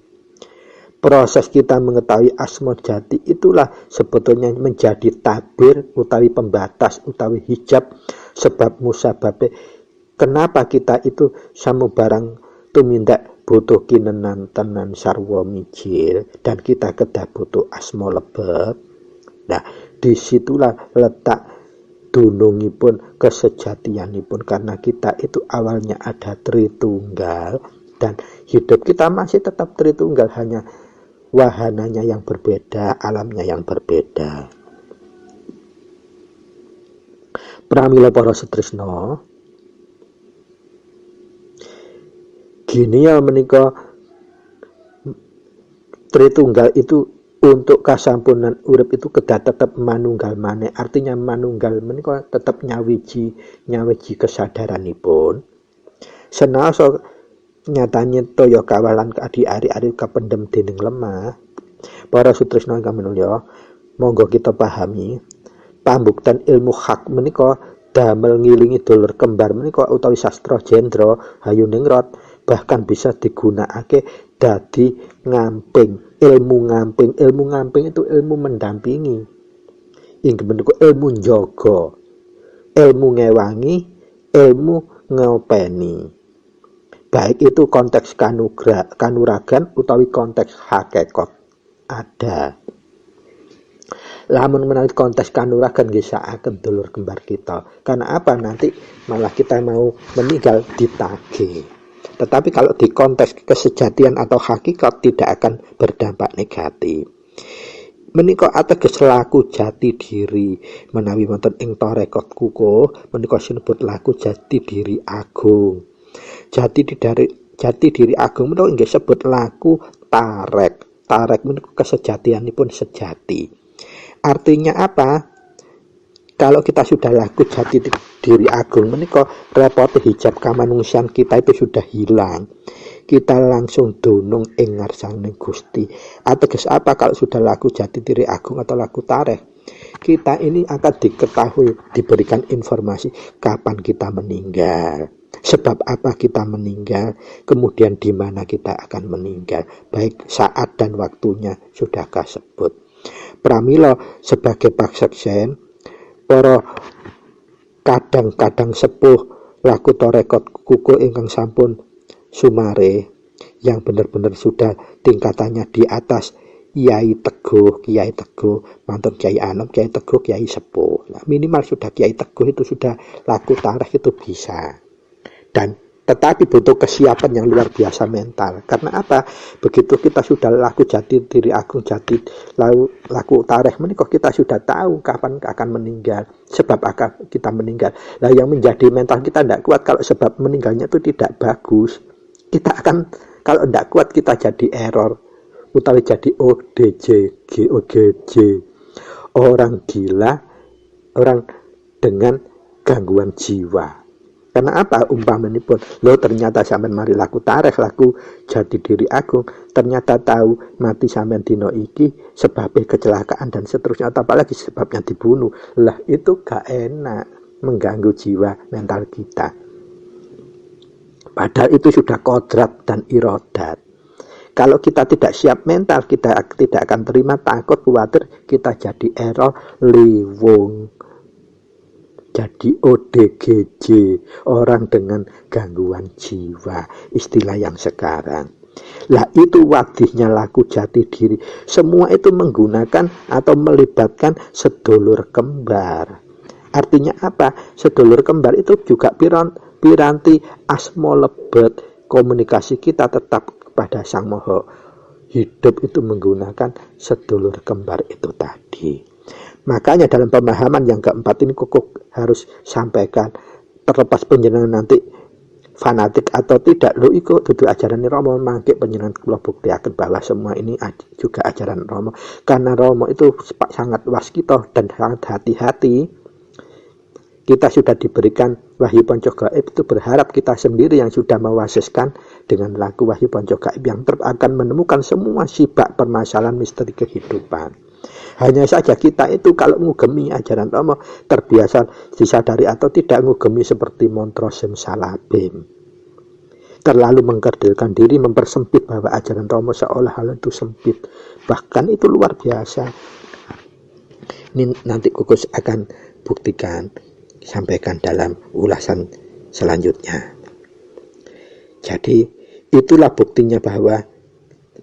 Proses kita mengetahui asma jati itulah sebetulnya menjadi tabir utawi pembatas utawi hijab sebab musababe. Kenapa kita itu samubarang tumindak butuh kinenan tenan sarwa mijil, dan kita kedah butuh asma lebet. Nah, disitulah letak dunungipun kesejatianipun, karena kita itu awalnya ada Tritunggal dan hidup kita masih tetap Tritunggal, hanya wahananya yang berbeda, alamnya yang berbeda. Pramila para sutresna, Dinia menika Tritunggal itu untuk kasampunan urip itu kedah tetap manunggal maneh. Artinya manunggal menika tetap nyawiji kesadaranipun. Senaosa nyatanya toya kawalan adi-ari kapendhem dening lemah. Para sutresna ingkang minulya, monggo kita pahami pambuktan ilmu hak menika damel ngilingi dulur kembar menika utawi sastra jendra Hayuningrat bahkan bisa digunakake dadi ngamping. Ilmu ngamping itu ilmu mendampingi. Inggih menika ilmu njaga, ilmu ngewangi, ilmu ngopeni. Baik itu konteks kanuragan utawi konteks hakikat ada. Lamun menawi konteks kanuragan nggih sakaken dulur kembar kita. Karena apa? Nanti malah kita mau meninggal ditagih. Tetapi kalau di konteks kesejatian atau hakikat tidak akan berdampak negatif. Menika ateges laku jati diri menawi wonten ing tarekat kukuh menika sinebut laku jati diri agung. Jati diri agung menika inggih sebut laku tarek. Tarek menika kesejatianipun sejati. Artinya apa? Kalau kita sudah laku jati diri agung menika repot hijab kamanungsian kita itu sudah hilang. Kita langsung dunung ing ngarsaning Gusti. Ateges apa kalau sudah laku jati diri agung atau laku tareh? Kita ini akan diketahui, diberikan informasi kapan kita meninggal. Sebab apa kita meninggal, kemudian di mana kita akan meninggal. Baik saat dan waktunya sudah kasebut. Pramila sebagai paksaksen para kadang-kadang sepuh laku tarekat kukuh ingkang sampun sumare yang benar-benar sudah tingkatannya di atas Kiai Teguh, mantun Kiai Anom, Kiai Teguh, Kiai Sepuh. Nah, minimal sudah Kiai Teguh itu sudah laku tarikh itu bisa. Dan tetapi butuh kesiapan yang luar biasa mental. Karena apa? Begitu kita sudah laku jati diri agung, laku tarikh menika kita sudah tahu kapan akan meninggal, sebab akan kita meninggal. Nah, yang menjadi mental kita tidak kuat kalau sebab meninggalnya itu tidak bagus. Kita akan, kalau tidak kuat kita jadi error, utawi jadi ODJ, GOGJ, orang gila, orang dengan gangguan jiwa. Karena apa? Umpamanipun, lo ternyata sampean mari laku tarikh, laku jati diri agung, ternyata tahu mati sampean dino iki sebabnya kecelakaan dan seterusnya, atau apalagi sebabnya dibunuh. Lah itu gak enak, mengganggu jiwa mental kita. Padahal itu sudah kodrat dan irodat. Kalau kita tidak siap mental, kita tidak akan terima, takut, khawatir, kita jadi error, liwung. Jadi ODGJ, orang dengan gangguan jiwa, istilah yang sekarang. Lah itu wadihnya laku jati diri. Semua itu menggunakan atau melibatkan sedulur kembar. Artinya apa? Sedulur kembar itu juga piranti asmo lebet. Komunikasi kita tetap kepada Sang Moho. Hidup itu menggunakan sedulur kembar itu tadi. Makanya dalam pemahaman yang keempat ini kukuh harus sampaikan, terlepas penjenengan nanti fanatik atau tidak, lo ikut dudu ajaran Romo, mangke penjenengan kula buktiaken bahwa semua ini juga ajaran Romo. Karena Romo itu sangat waskita dan sangat hati-hati. Kita sudah diberikan wahyu panca gaib, itu berharap kita sendiri yang sudah mewasiskan dengan laku wahyu panca gaib yang akan menemukan semua sibak permasalahan misteri kehidupan. Hanya saja kita itu kalau ngugemi ajaran Romo terbiasa disadari atau tidak ngugemi seperti mantra simsalabim. Terlalu mengkerdilkan diri, mempersempit bahwa ajaran Romo seolah-olah itu sempit. Bahkan itu luar biasa. Ini nanti Kukus akan buktikan, sampaikan dalam ulasan selanjutnya. Jadi itulah buktinya bahwa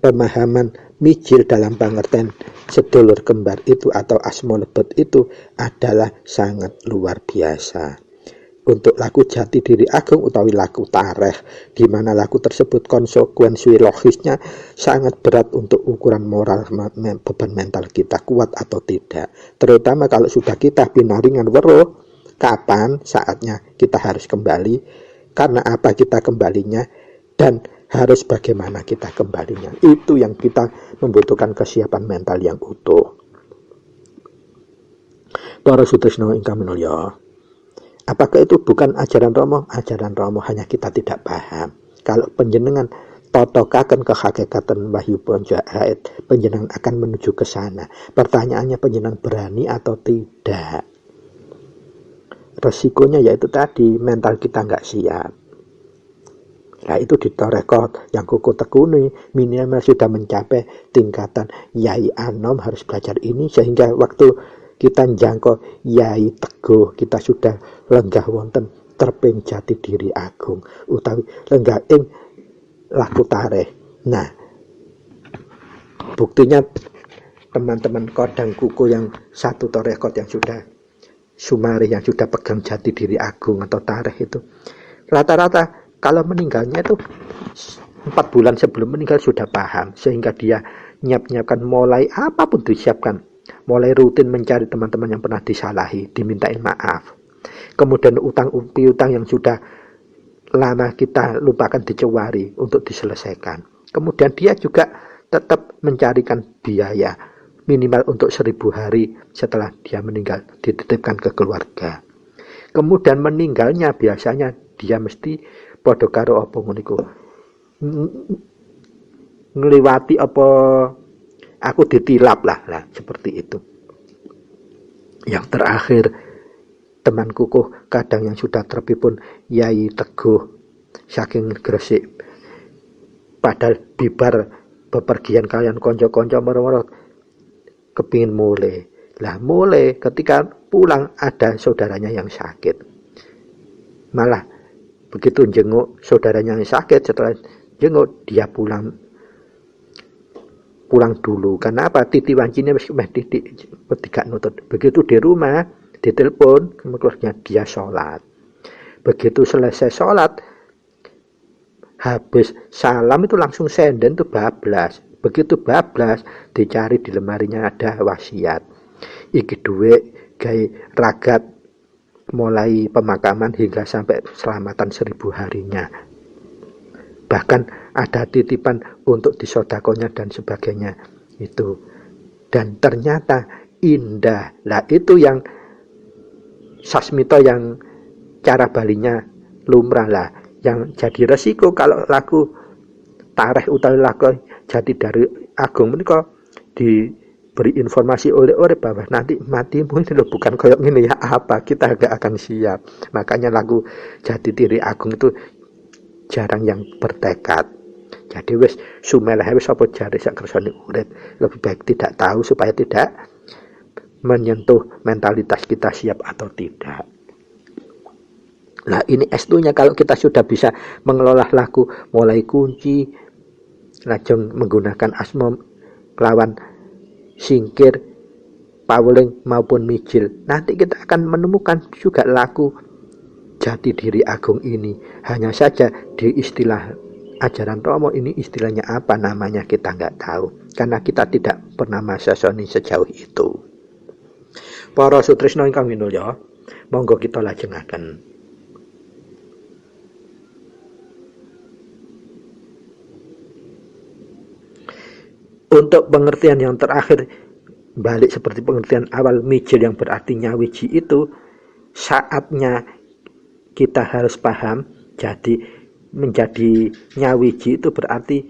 pemahaman mijil dalam pengertian sedulur kembar itu atau asmo lebet itu adalah sangat luar biasa. Untuk laku jati diri agung utawi laku tarikh, di mana laku tersebut konsekuensi logisnya sangat berat untuk ukuran moral beban mental kita kuat atau tidak. Terutama kalau sudah kita pinaringan weruh, kapan saatnya kita harus kembali. Karena apa kita kembalinya? dan harus bagaimana kita kembalinya. Itu yang kita membutuhkan kesiapan mental yang utuh. Para sutresna ingkang minulya, apakah itu bukan ajaran Rama? Ajaran Rama, hanya kita tidak paham. Kalau panjenengan totokaken ke hakikatan wahyu panjait, panjenengan akan menuju ke sana. Pertanyaannya, panjenengan berani atau tidak? Resikonya yaitu tadi, mental kita nggak siap. Nah itu di torekot yang kuku tekuni minimal sudah mencapai tingkatan Yai Anom harus belajar ini, sehingga waktu kita jangkau Yai Teguh kita sudah lenggah wonten terping jati diri agung utawi lenggah ing laku tareh. Nah buktinya teman-teman kodang kuku yang satu torekot yang sudah sumari, yang sudah pegang jati diri agung atau tareh itu rata-rata kalau meninggalnya itu 4 bulan sebelum meninggal sudah paham, sehingga dia nyiapkan mulai apapun disiapkan, mulai rutin mencari teman-teman yang pernah disalahi, dimintain maaf, kemudian utang piutang yang sudah lama kita lupakan dicewari untuk diselesaikan, kemudian dia juga tetap mencarikan biaya minimal untuk 1000 hari setelah dia meninggal dititipkan ke keluarga. Kemudian meninggalnya biasanya dia mesti padha karo apa ngono iku ngliwati apa aku ditilap lah seperti itu. Yang terakhir temanku kadang yang sudah terpipun Yai Teguh saking Gresik, padahal bibar bepergian kalian konco-konco moro-moro kepingin mulai ketika pulang ada saudaranya yang sakit, malah begitu jenguk saudaranya yang sakit, setelah jenguk dia pulang dulu. Karena apa? Titi wancinya titik petikan nutut. Begitu di rumah ditelepon keluarganya, dia sholat. Begitu selesai sholat, habis salam itu langsung senden tuh bablas. Begitu bablas dicari di lemarinya ada wasiat. Iki duwe gawe ragat mulai pemakaman hingga sampai selamatan 1000 harinya. Bahkan ada titipan untuk disodakonya dan sebagainya itu. Dan ternyata indah. Lah itu yang sasmito, yang cara balinya lumrah lah. Yang jadi resiko kalau laku tareh utawi laku jati dari agung menika diberi informasi oleh orang bahwa nanti matimu ini loh bukan kayak gini ya, apa kita gak akan siap. Makanya lagu jati diri agung itu jarang yang bertekad. Jadi wis sumelah wis apa jare sak kersane urip, lebih baik tidak tahu supaya tidak menyentuh mentalitas kita siap atau tidak. Nah ini S2-nya kalau kita sudah bisa mengelola lagu mulai kunci, lajeng menggunakan asma kelawan singkir, pawling maupun mijil, nanti kita akan menemukan juga laku jati diri agung ini. Hanya saja di istilah ajaran Romo ini istilahnya apa namanya kita nggak tahu, karena kita tidak pernah masasoni sejauh itu. Para sutresna ingkang minulya, monggo kita lajengaken. Untuk pengertian yang terakhir, balik seperti pengertian awal mijil yang berarti nyawiji itu, saatnya kita harus paham. Jadi menjadi nyawiji itu berarti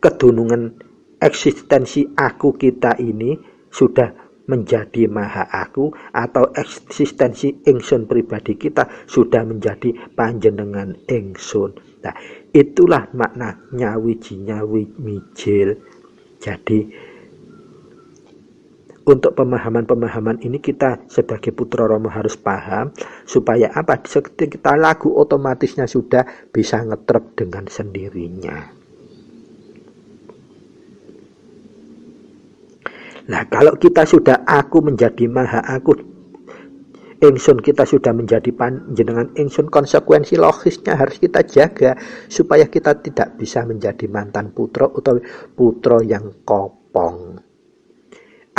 kedunungan eksistensi aku kita ini sudah menjadi maha aku, atau eksistensi ingsun pribadi kita sudah menjadi panjenengan ingsun. Nah, itulah makna nyawiji mijil. Jadi untuk pemahaman-pemahaman ini kita sebagai putra Romo harus paham, supaya apa? Ketika lagu otomatisnya sudah bisa ngetrep dengan sendirinya. Nah kalau kita sudah aku menjadi maha aku, ingsun kita sudah menjadi panjenengan ingsun, konsekuensi logisnya harus kita jaga supaya kita tidak bisa menjadi mantan putra atau putra yang kopong.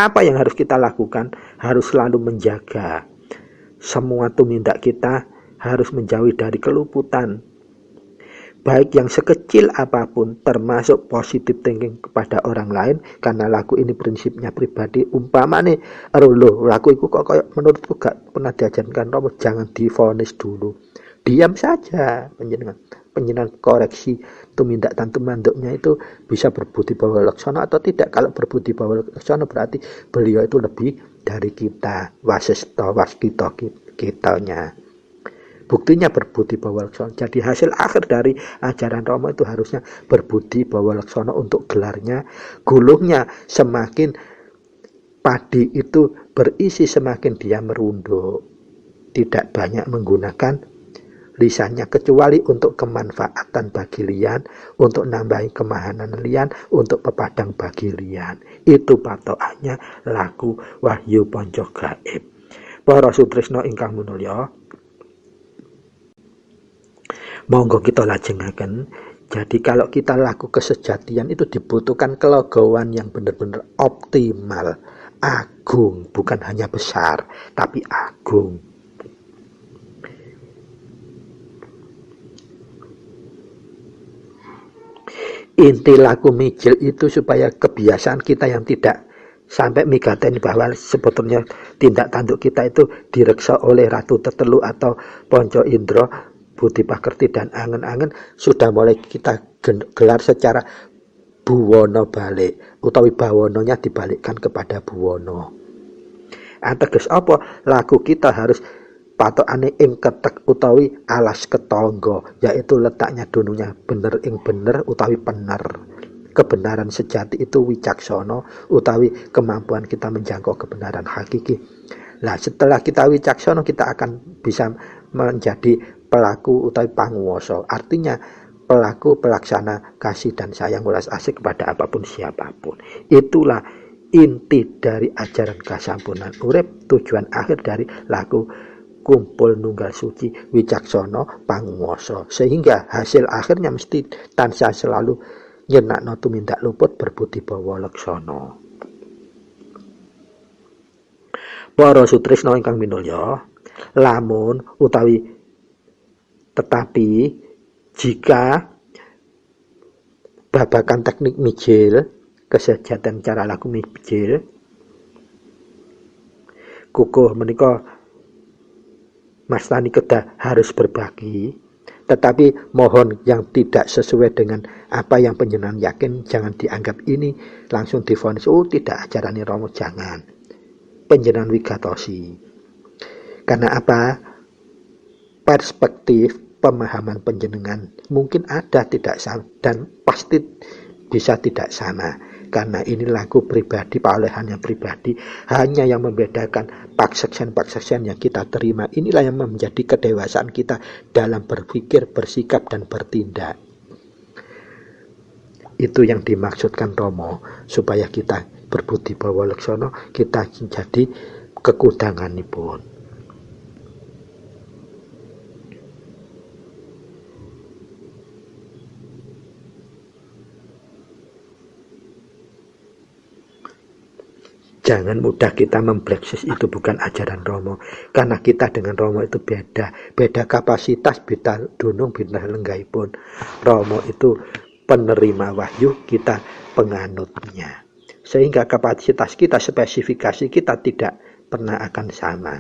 Apa yang harus kita lakukan? Harus selalu menjaga semua tumindak kita, harus menjauhi dari keluputan. baik yang sekecil apapun, termasuk positive thinking kepada orang lain, karena laku ini prinsipnya pribadi. Umpama nih, loh laku itu kok kayak menurutku gak pernah diajarkan Romo, jangan divonis dulu, diam saja, penjenengan koreksi tumindak dan tumanduknya itu bisa berbudi bahwa laksana atau tidak. Kalau berbudi bahwa laksana berarti beliau itu lebih dari kita, wasisto waskito kitanya. Buktinya berbudi bahwa laksana. Jadi hasil akhir dari ajaran Romo itu harusnya berbudi bahwa laksana untuk gelarnya, gulungnya semakin padi itu berisi semakin dia merunduk. Tidak banyak menggunakan lisannya kecuali untuk kemanfaatan bagi lian, untuk nambahi kemahanan lian, untuk pepadang bagi lian. Itu patokannya laku wahyu ponco gaib. Para sutresna ingkang minulya, monggo kita lajengaken. Jadi kalau kita laku kesejatian itu dibutuhkan kelegowan yang benar-benar optimal, agung, bukan hanya besar, tapi agung. Inti laku mijil itu supaya kebiasaan kita yang tidak sampai migaten bahwa sebetulnya tindak tanduk kita itu direksa oleh Ratu Tetelu atau Ponco Indro, Budi Pakerti dan angen-angen sudah mulai kita gelar secara buwono balik, utawi bawononya dibalikkan kepada buwono. Ateges apa? Laku kita harus patokane ing ketek utawi alas ketangga, yaitu letaknya dununya bener ing bener utawi bener. Kebenaran sejati itu wicaksana utawi kemampuan kita menjangkau kebenaran hakiki. Nah, setelah kita wicaksana kita akan bisa menjadi pelaku utawi panguwasa. Artinya pelaku pelaksana kasih dan sayang welas asih kepada apapun siapapun. Itulah inti dari ajaran kasampunan urip, tujuan akhir dari laku kumpul nunggal suci wicaksana panguwasa, sehingga hasil akhirnya mesti tansah selalu nyenakno tumindak luput berbudi bawa laksana. Para sutresna ingkang minulya, lamun utawi tetapi jika babakan teknik mijil, kesejahteraan cara laku mijil, kukuh menika mastani kedah harus berbagi, tetapi mohon yang tidak sesuai dengan apa yang panjenengan yakin jangan dianggap ini langsung divonis tidak ajaran Romo, jangan. Panjenengan wigatosi. Karena apa? Perspektif pemahaman panjenengan mungkin ada tidak sama dan pasti bisa tidak sama. Karena ini laku pribadi, perolehan yang pribadi, hanya yang membedakan paksaksian yang kita terima. Inilah yang menjadi kedewasaan kita dalam berpikir, bersikap, dan bertindak. Itu yang dimaksudkan Romo, supaya kita berbudi bawa laksana, kita jadi kekudanganipun. Jangan mudah kita membleksis itu bukan ajaran Romo. Karena kita dengan Romo itu beda. Beda kapasitas, beda dunung, beda lenggaipun. Romo itu penerima wahyu, kita penganutnya. Sehingga kapasitas kita, spesifikasi kita tidak pernah akan sama.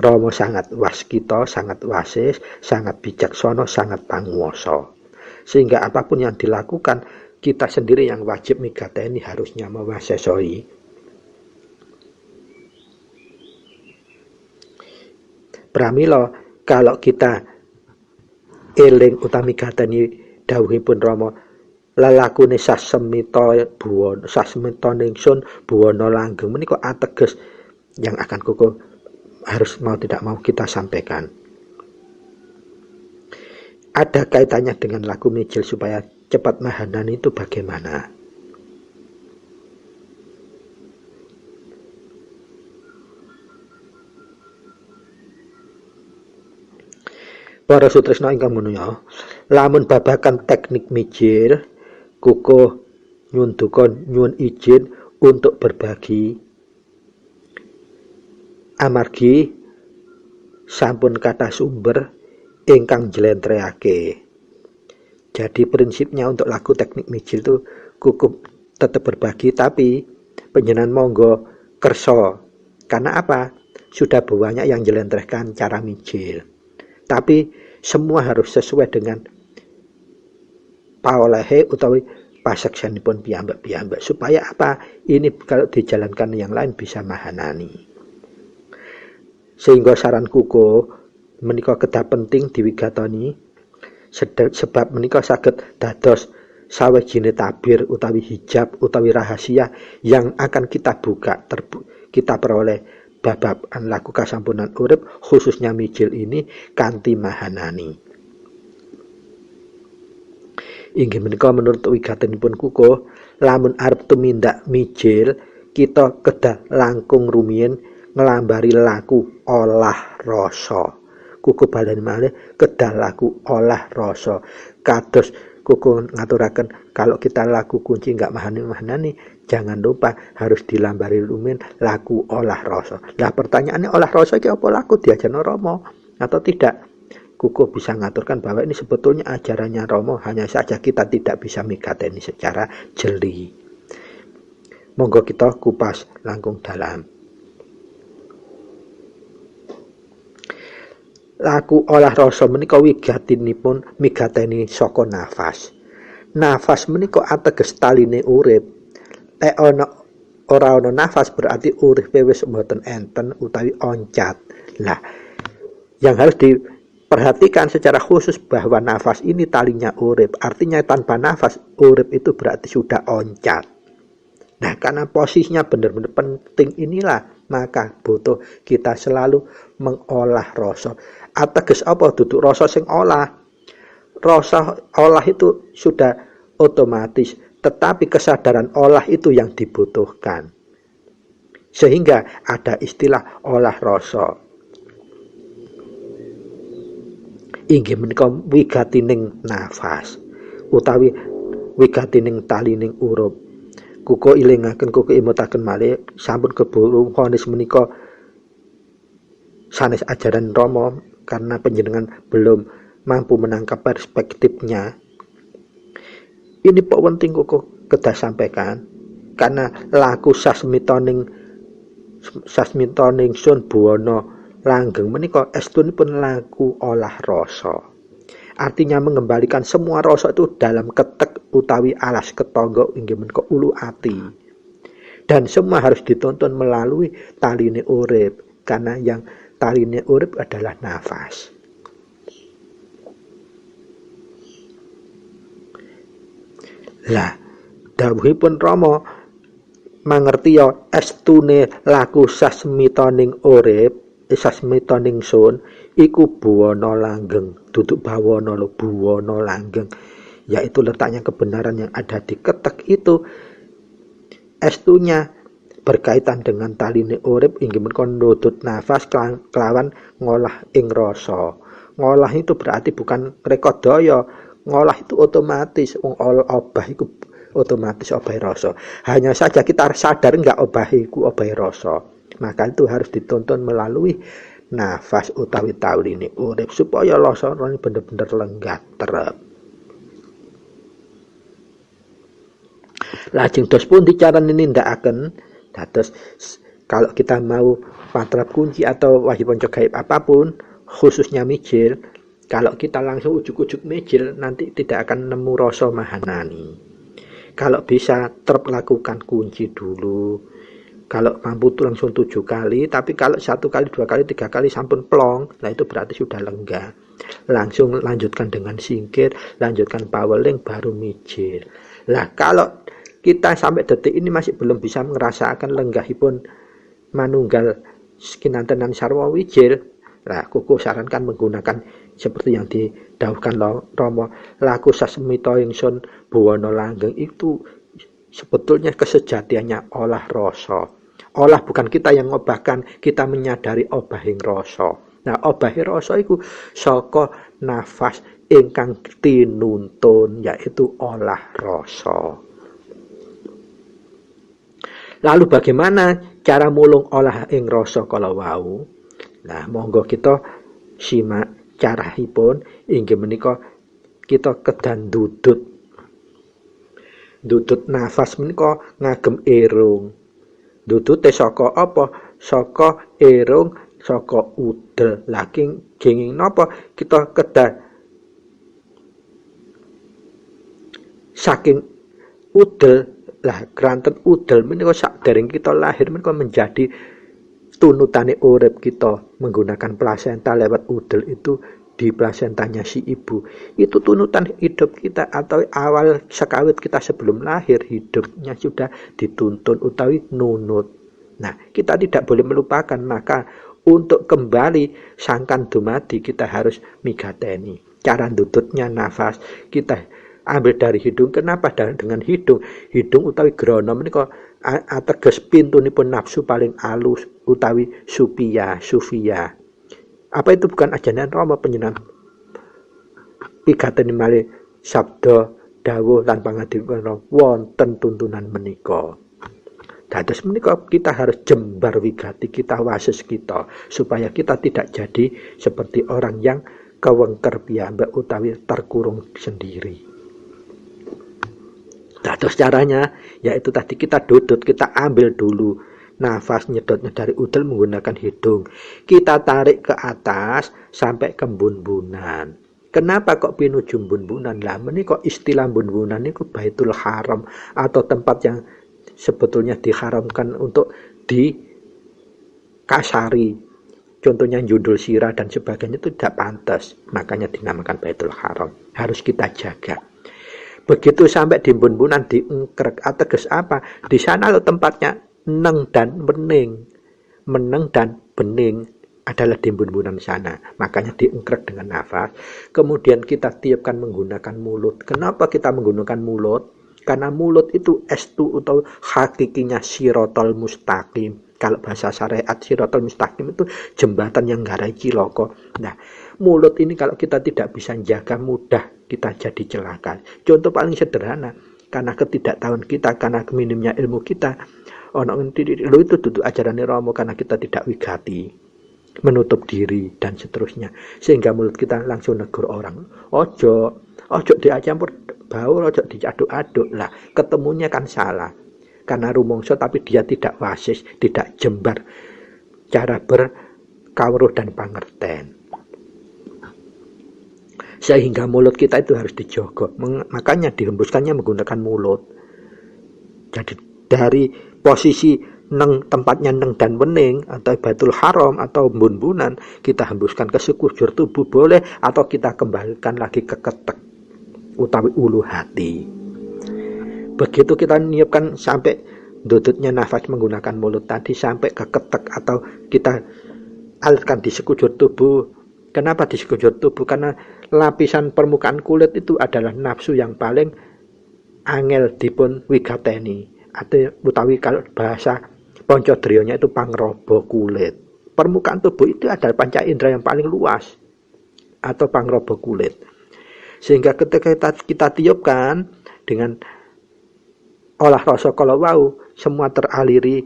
Romo sangat waskita, sangat wasis, sangat bijaksana, sangat panguwasa. Sehingga apapun yang dilakukan, kita sendiri yang wajib migateni harusnya mewasesoi. Pramila kalau kita eling utami gateni dawuhipun Rama, lelakune sasmita buwana, sasmita ningsun buwana langgeng menika ateges yang akan kuku harus mau tidak mau kita sampaikan. Ada kaitannya dengan laku mijil supaya cepat mahanan itu bagaimana? Para sutresna ingkang munuya, lamun babakan teknik mijil, kukuh nyuwun duka nyuwun izin untuk berbagi. Amargi sampun kathah sumber ingkang njlentrehake. Jadi prinsipnya untuk laku teknik mijil itu cukup tetap berbagi, tapi panjenengan monggo kerso. Karena apa? Sudah banyak yang jelentrehkan cara mijil. Tapi semua harus sesuai dengan paolehe utawi pasaksanipun piyambak-piyambak. Supaya apa? Ini kalau dijalankan yang lain bisa mahanani. Sehingga saran kuko menika kedah penting diwigatoni, sebab menika saged dados sawijine tabir utawi hijab utawi rahasia yang akan kita buka, kita peroleh babagan laku kasampunan urip khususnya mijil ini kanthi mahanani. Inggih menika menurut wigatenipun kuko, lamun arep tumindak mijil kita kedah langkung rumiyin nglambari laku olah rasa. Kuku balani malih kedah laku olah rasa. Kados kuku ngaturaken kalau kita laku kunci enggak mahani-mahanani, jangan lupa harus dilambari rumin laku olah rasa. Lah pertanyaannya, olah rasa iki apa laku diajarno Rama atau tidak? Kuku bisa ngaturkan bahwa ini sebetulnya ajarannya Rama, hanya saja kita tidak bisa migateni secara jeli. Monggo kita kupas langkung dalam. Laku olah rasa menika wigatinipun migateni saka nafas. Nafas menika ateges taline urip. Lek ora ana nafas berarti uripe wis mboten enten utawi oncat. Lah, yang harus diperhatikan secara khusus bahwa nafas ini talinya urip. Artinya tanpa nafas urip itu berarti sudah oncat. Nah, karena posisinya benar-benar penting inilah, maka butuh kita selalu mengolah rasa. Ateges apa duduk rasa sing olah. Rasa olah itu sudah otomatis, tetapi kesadaran olah itu yang dibutuhkan. Sehingga ada istilah olah rasa. Inggih menika wigatining nafas utawi wigatining talining urup. Kuko ilingaken, kuko imutaken malih sampun keburu khonis menika sanes ajaran Rama, karena panjenengan belum mampu menangkap perspektifnya. Ini pok penting kuko kedah sampaikan, karena laku sasmitoning sun buwana langgeng menika estunipun laku olah rasa. Artinya mengembalikan semua rasa itu dalam ketek utawi alas ketangga inggih menika ulu ati. Dan semua harus ditonton melalui taline urip, karena yang taline urip adalah nafas. Lah, dawuhipun Rama mangertiya estune laku sasmitaning urip, sasmitaning sun iku buwana langgeng, duduk bawana lho, buwana langgeng, yaitu letaknya kebenaran yang ada di ketek itu. Estunya berkaitan dengan taline urip inggih menika nudut nafas kelawan ngolah ing rasa. Ngolah itu berarti bukan rekodaya, ngolah itu otomatis, obah iku otomatis obahe rasa. Hanya saja kita sadar enggak obahe iku obahe rasa. Maka itu harus ditonton melalui nafas utawi taline urip supaya rasane bener-bener lenggah terep. Lajeng dos pun dicarani nindakaken dados kalau kita mau patrap kunci atau wahyu panca gaib apapun, khususnya mijil, kalau kita langsung ujuk-ujuk mijil nanti tidak akan nemu rasa mahanani. Kalau bisa lakukan kunci dulu. Kalau mampu tuh langsung 7 kali, tapi kalau 1 kali, 2 kali, 3 kali sampun plong, nah itu berarti sudah lenggah. Langsung lanjutkan dengan singkir, lanjutkan paweling, baru mijil. Lah kalau kita sampai detik ini masih belum bisa merasakan lenggahipun manunggal kinantenan sarwa wijil, lah kuku sarankan menggunakan seperti yang didhawuhkan Rama, laku sasmita ingsun buwana langgeng itu sebetulnya kesejatiannya olah rasa. Olah bukan kita yang ngobahkan, kita menyadari obahing rasa. Nah, obahing rasa iku saka nafas ingkang tinuntun, yaitu olah rasa. Lalu bagaimana cara mulung olah ing rasa kala wau? Nah, monggo kita simak carahipun inggih menika kita kedan dudut nafas menika ngagem irung. Dudute saka apa? Saka irung, saka udel. Lah kenging napa kita kedah saking udel. Lah granten udel menika sakdereng kita lahir menika menjadi tunutane urip kita menggunakan plasenta lewat udel itu di plasentanya si ibu. Itu tunutan hidup kita atau awal sekawit kita sebelum lahir hidupnya sudah dituntun utawi nunut. Nah, kita tidak boleh melupakan, maka untuk kembali sangkan dumadi kita harus migateni. Cara dudutnya nafas kita ambil dari hidung. Kenapa dengan hidung? Hidung utawi grana menika ateges pintunipun nafsu paling alus utawi sufia. Apa itu bukan ajaran Rama penjenengan pigateni malih sabda dawuh lan pangandikan wonten tuntunan menika. Dados menika kita harus jembar wigati kita, wasis kita, supaya kita tidak jadi seperti orang yang kewengker piyambak utawi terkurung sendiri. Dados caranya yaitu tadi kita dudut, kita ambil dulu nafas nyedotnya dari udel menggunakan hidung. Kita tarik ke atas sampai ke bun-bunan. Kenapa kok pinuju bun-bunan? Lah menika istilah bun-bunan niku Baitul Haram atau tempat yang sebetulnya diharamkan untuk dikasari. Contohnya judul sirah dan sebagainya itu tidak pantas. Makanya dinamakan Baitul Haram. Harus kita jaga. Begitu sampai di bun-bunan diengkrek. Ateges apa? Di sana loh tempatnya neng dan bening. Meneng dan bening adalah di bun-bunan sana. Makanya diengkrek dengan nafas. Kemudian kita tiupkan menggunakan mulut. Kenapa kita menggunakan mulut? Karena mulut itu estu atau hakikinya sirotol mustaqim. Kalau bahasa syariat sirotol mustaqim itu jembatan yang garai ciloko. Nah, mulut ini kalau kita tidak bisa jaga mudah kita jadi celaka. Contoh paling sederhana, karena ketidaktahuan kita, karena minimnya ilmu kita, lo itu duduk ajaran Rama karena kita tidak wigati, menutup diri dan seterusnya, sehingga mulut kita langsung negur orang. Ojo dicampur baur, ojo diaduk-aduk. Lah ketemunya kan salah karena rumongso tapi dia tidak wasis, tidak jembar cara berkawruh dan pangerten, sehingga mulut kita itu harus dijogo. Makanya dihembuskannya menggunakan mulut. Jadi dari posisi tempatnya neng dan wening atau Baitul Haram atau bun-bunan, kita hembuskan ke sekujur tubuh boleh, atau kita kembalikan lagi ke ketek utawi ulu hati. Begitu kita niupkan sampai dudutnya nafas menggunakan mulut tadi sampai ke ketek atau kita alirkan di sekujur tubuh. Kenapa di sekujur tubuh? Karena lapisan permukaan kulit itu adalah nafsu yang paling angel dipun wigateni. Atau utawi kalau bahasa Poncodrionya itu pangrobo kulit. Permukaan tubuh itu adalah panca indera yang paling luas atau pangrobo kulit. Sehingga ketika kita tiupkan dengan olah rasa kala wau, semua teraliri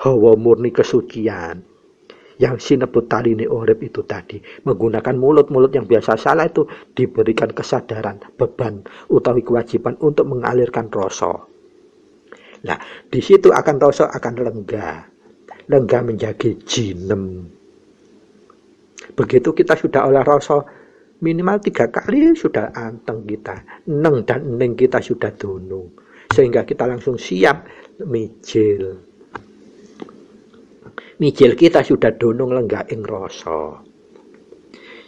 hawa murni kesucian. Yang sinebut taline urip itu tadi, menggunakan mulut yang biasa salah itu diberikan kesadaran, beban utawi kewajiban untuk mengalirkan rasa. Nah, di situ akan rasa akan lengga menjadi jinem. Begitu kita sudah olah rasa minimal 3 kali sudah anteng kita, neng dan neng kita sudah dunung, sehingga kita langsung siap mijil kita sudah dunung lenggah ing rasa.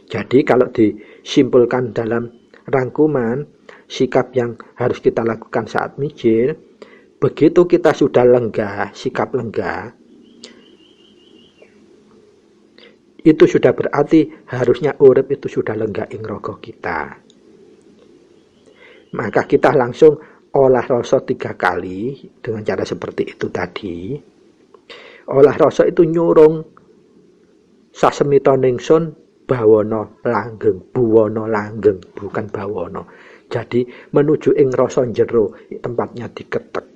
Jadi kalau disimpulkan dalam rangkuman sikap yang harus kita lakukan saat mijil, begitu kita sudah lenggah, sikap lenggah, itu sudah berarti harusnya urip itu sudah lenggah ing raga kita. Maka kita langsung olah rasa 3 kali dengan cara seperti itu tadi. Olah rasa itu nyurung sasemita ningsun bawana langgeng, buwana langgeng, bukan bawana. Jadi menuju ing rasa jero, tempatnya diketek.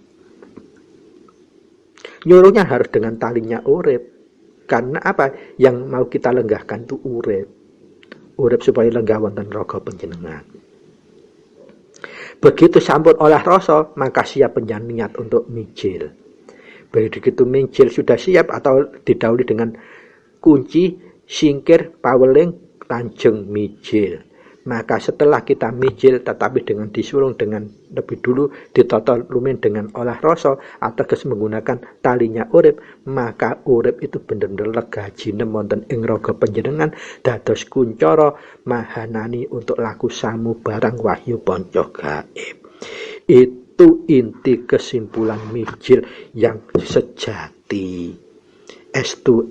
Nyurungnya harus dengan talinya urip. Karena apa? Yang mau kita lenggahkan itu urip. urip supaya lenggah wonten raga panjenengan. Begitu sampun olah rasa, maka siap niat untuk mijil. Begitu mijil sudah siap atau didahului dengan kunci, singkir, paweling, lanjeng mijil. Maka setelah kita mijil tetapi dengan disulung dengan lebih dulu ditata lumen dengan olah rasa atau menggunakan talinya urip, maka urip itu bener-bener lega jinem wonten ing raga panjenengan dados kuncara mahanani untuk laku samu barang wahyu panca gaib. Itu inti kesimpulan mijil yang sejati. Estu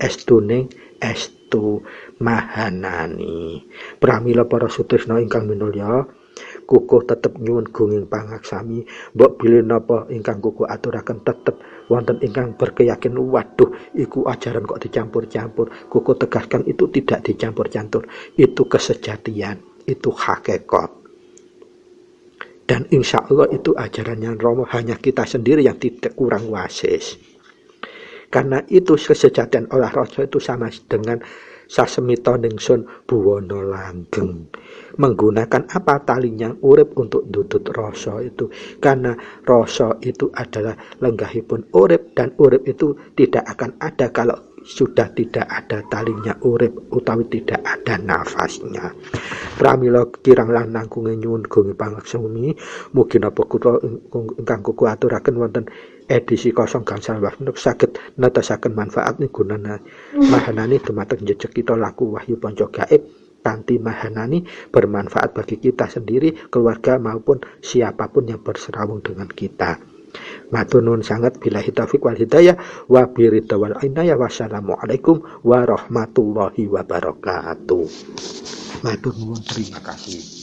mahanani. Pramila para sutresna ingkang minulya, kukuh tetep nyuwun gunging pangaksami, mbok bilih napa ingkang kukuh aturaken tetep wonten ingkang berkeyakin waduh iku ajaran kok dicampur-campur. Kukuh tegaskan itu tidak dicampur-campur, itu kesejatian, itu hakikat. Dan insya Allah itu ajaran yang romo, hanya kita sendiri yang tidak kurang wasis. Karena itu kesejatian olah rasa itu sama dengan sasemita ningsun buwana langgeng. Menggunakan apa? Talinya urip untuk ndudut rasa itu. Karena rasa itu adalah lenggahipun urip, dan urip itu tidak akan ada kalau sudah tidak ada talinya urip utawi tidak ada nafasnya. Pramila kirang langkung nyuwun gunging pangaksami, mugi napa kula ingkang kuku aturaken wonten edisi 0 gangsal waktu saged netesaken manfaat gunana mahanani dumateng jejeg kita laku wahyu panca gaib, kanthi mahanani bermanfaat bagi kita sendiri, keluarga maupun siapapun yang berserawung dengan kita. Matur nuwun sangat, billahi taufik wal hidayah wa biridha wal inayah. Wassalamualaikum warahmatullahi wabarakatuh. Matur nuwun, terima kasih.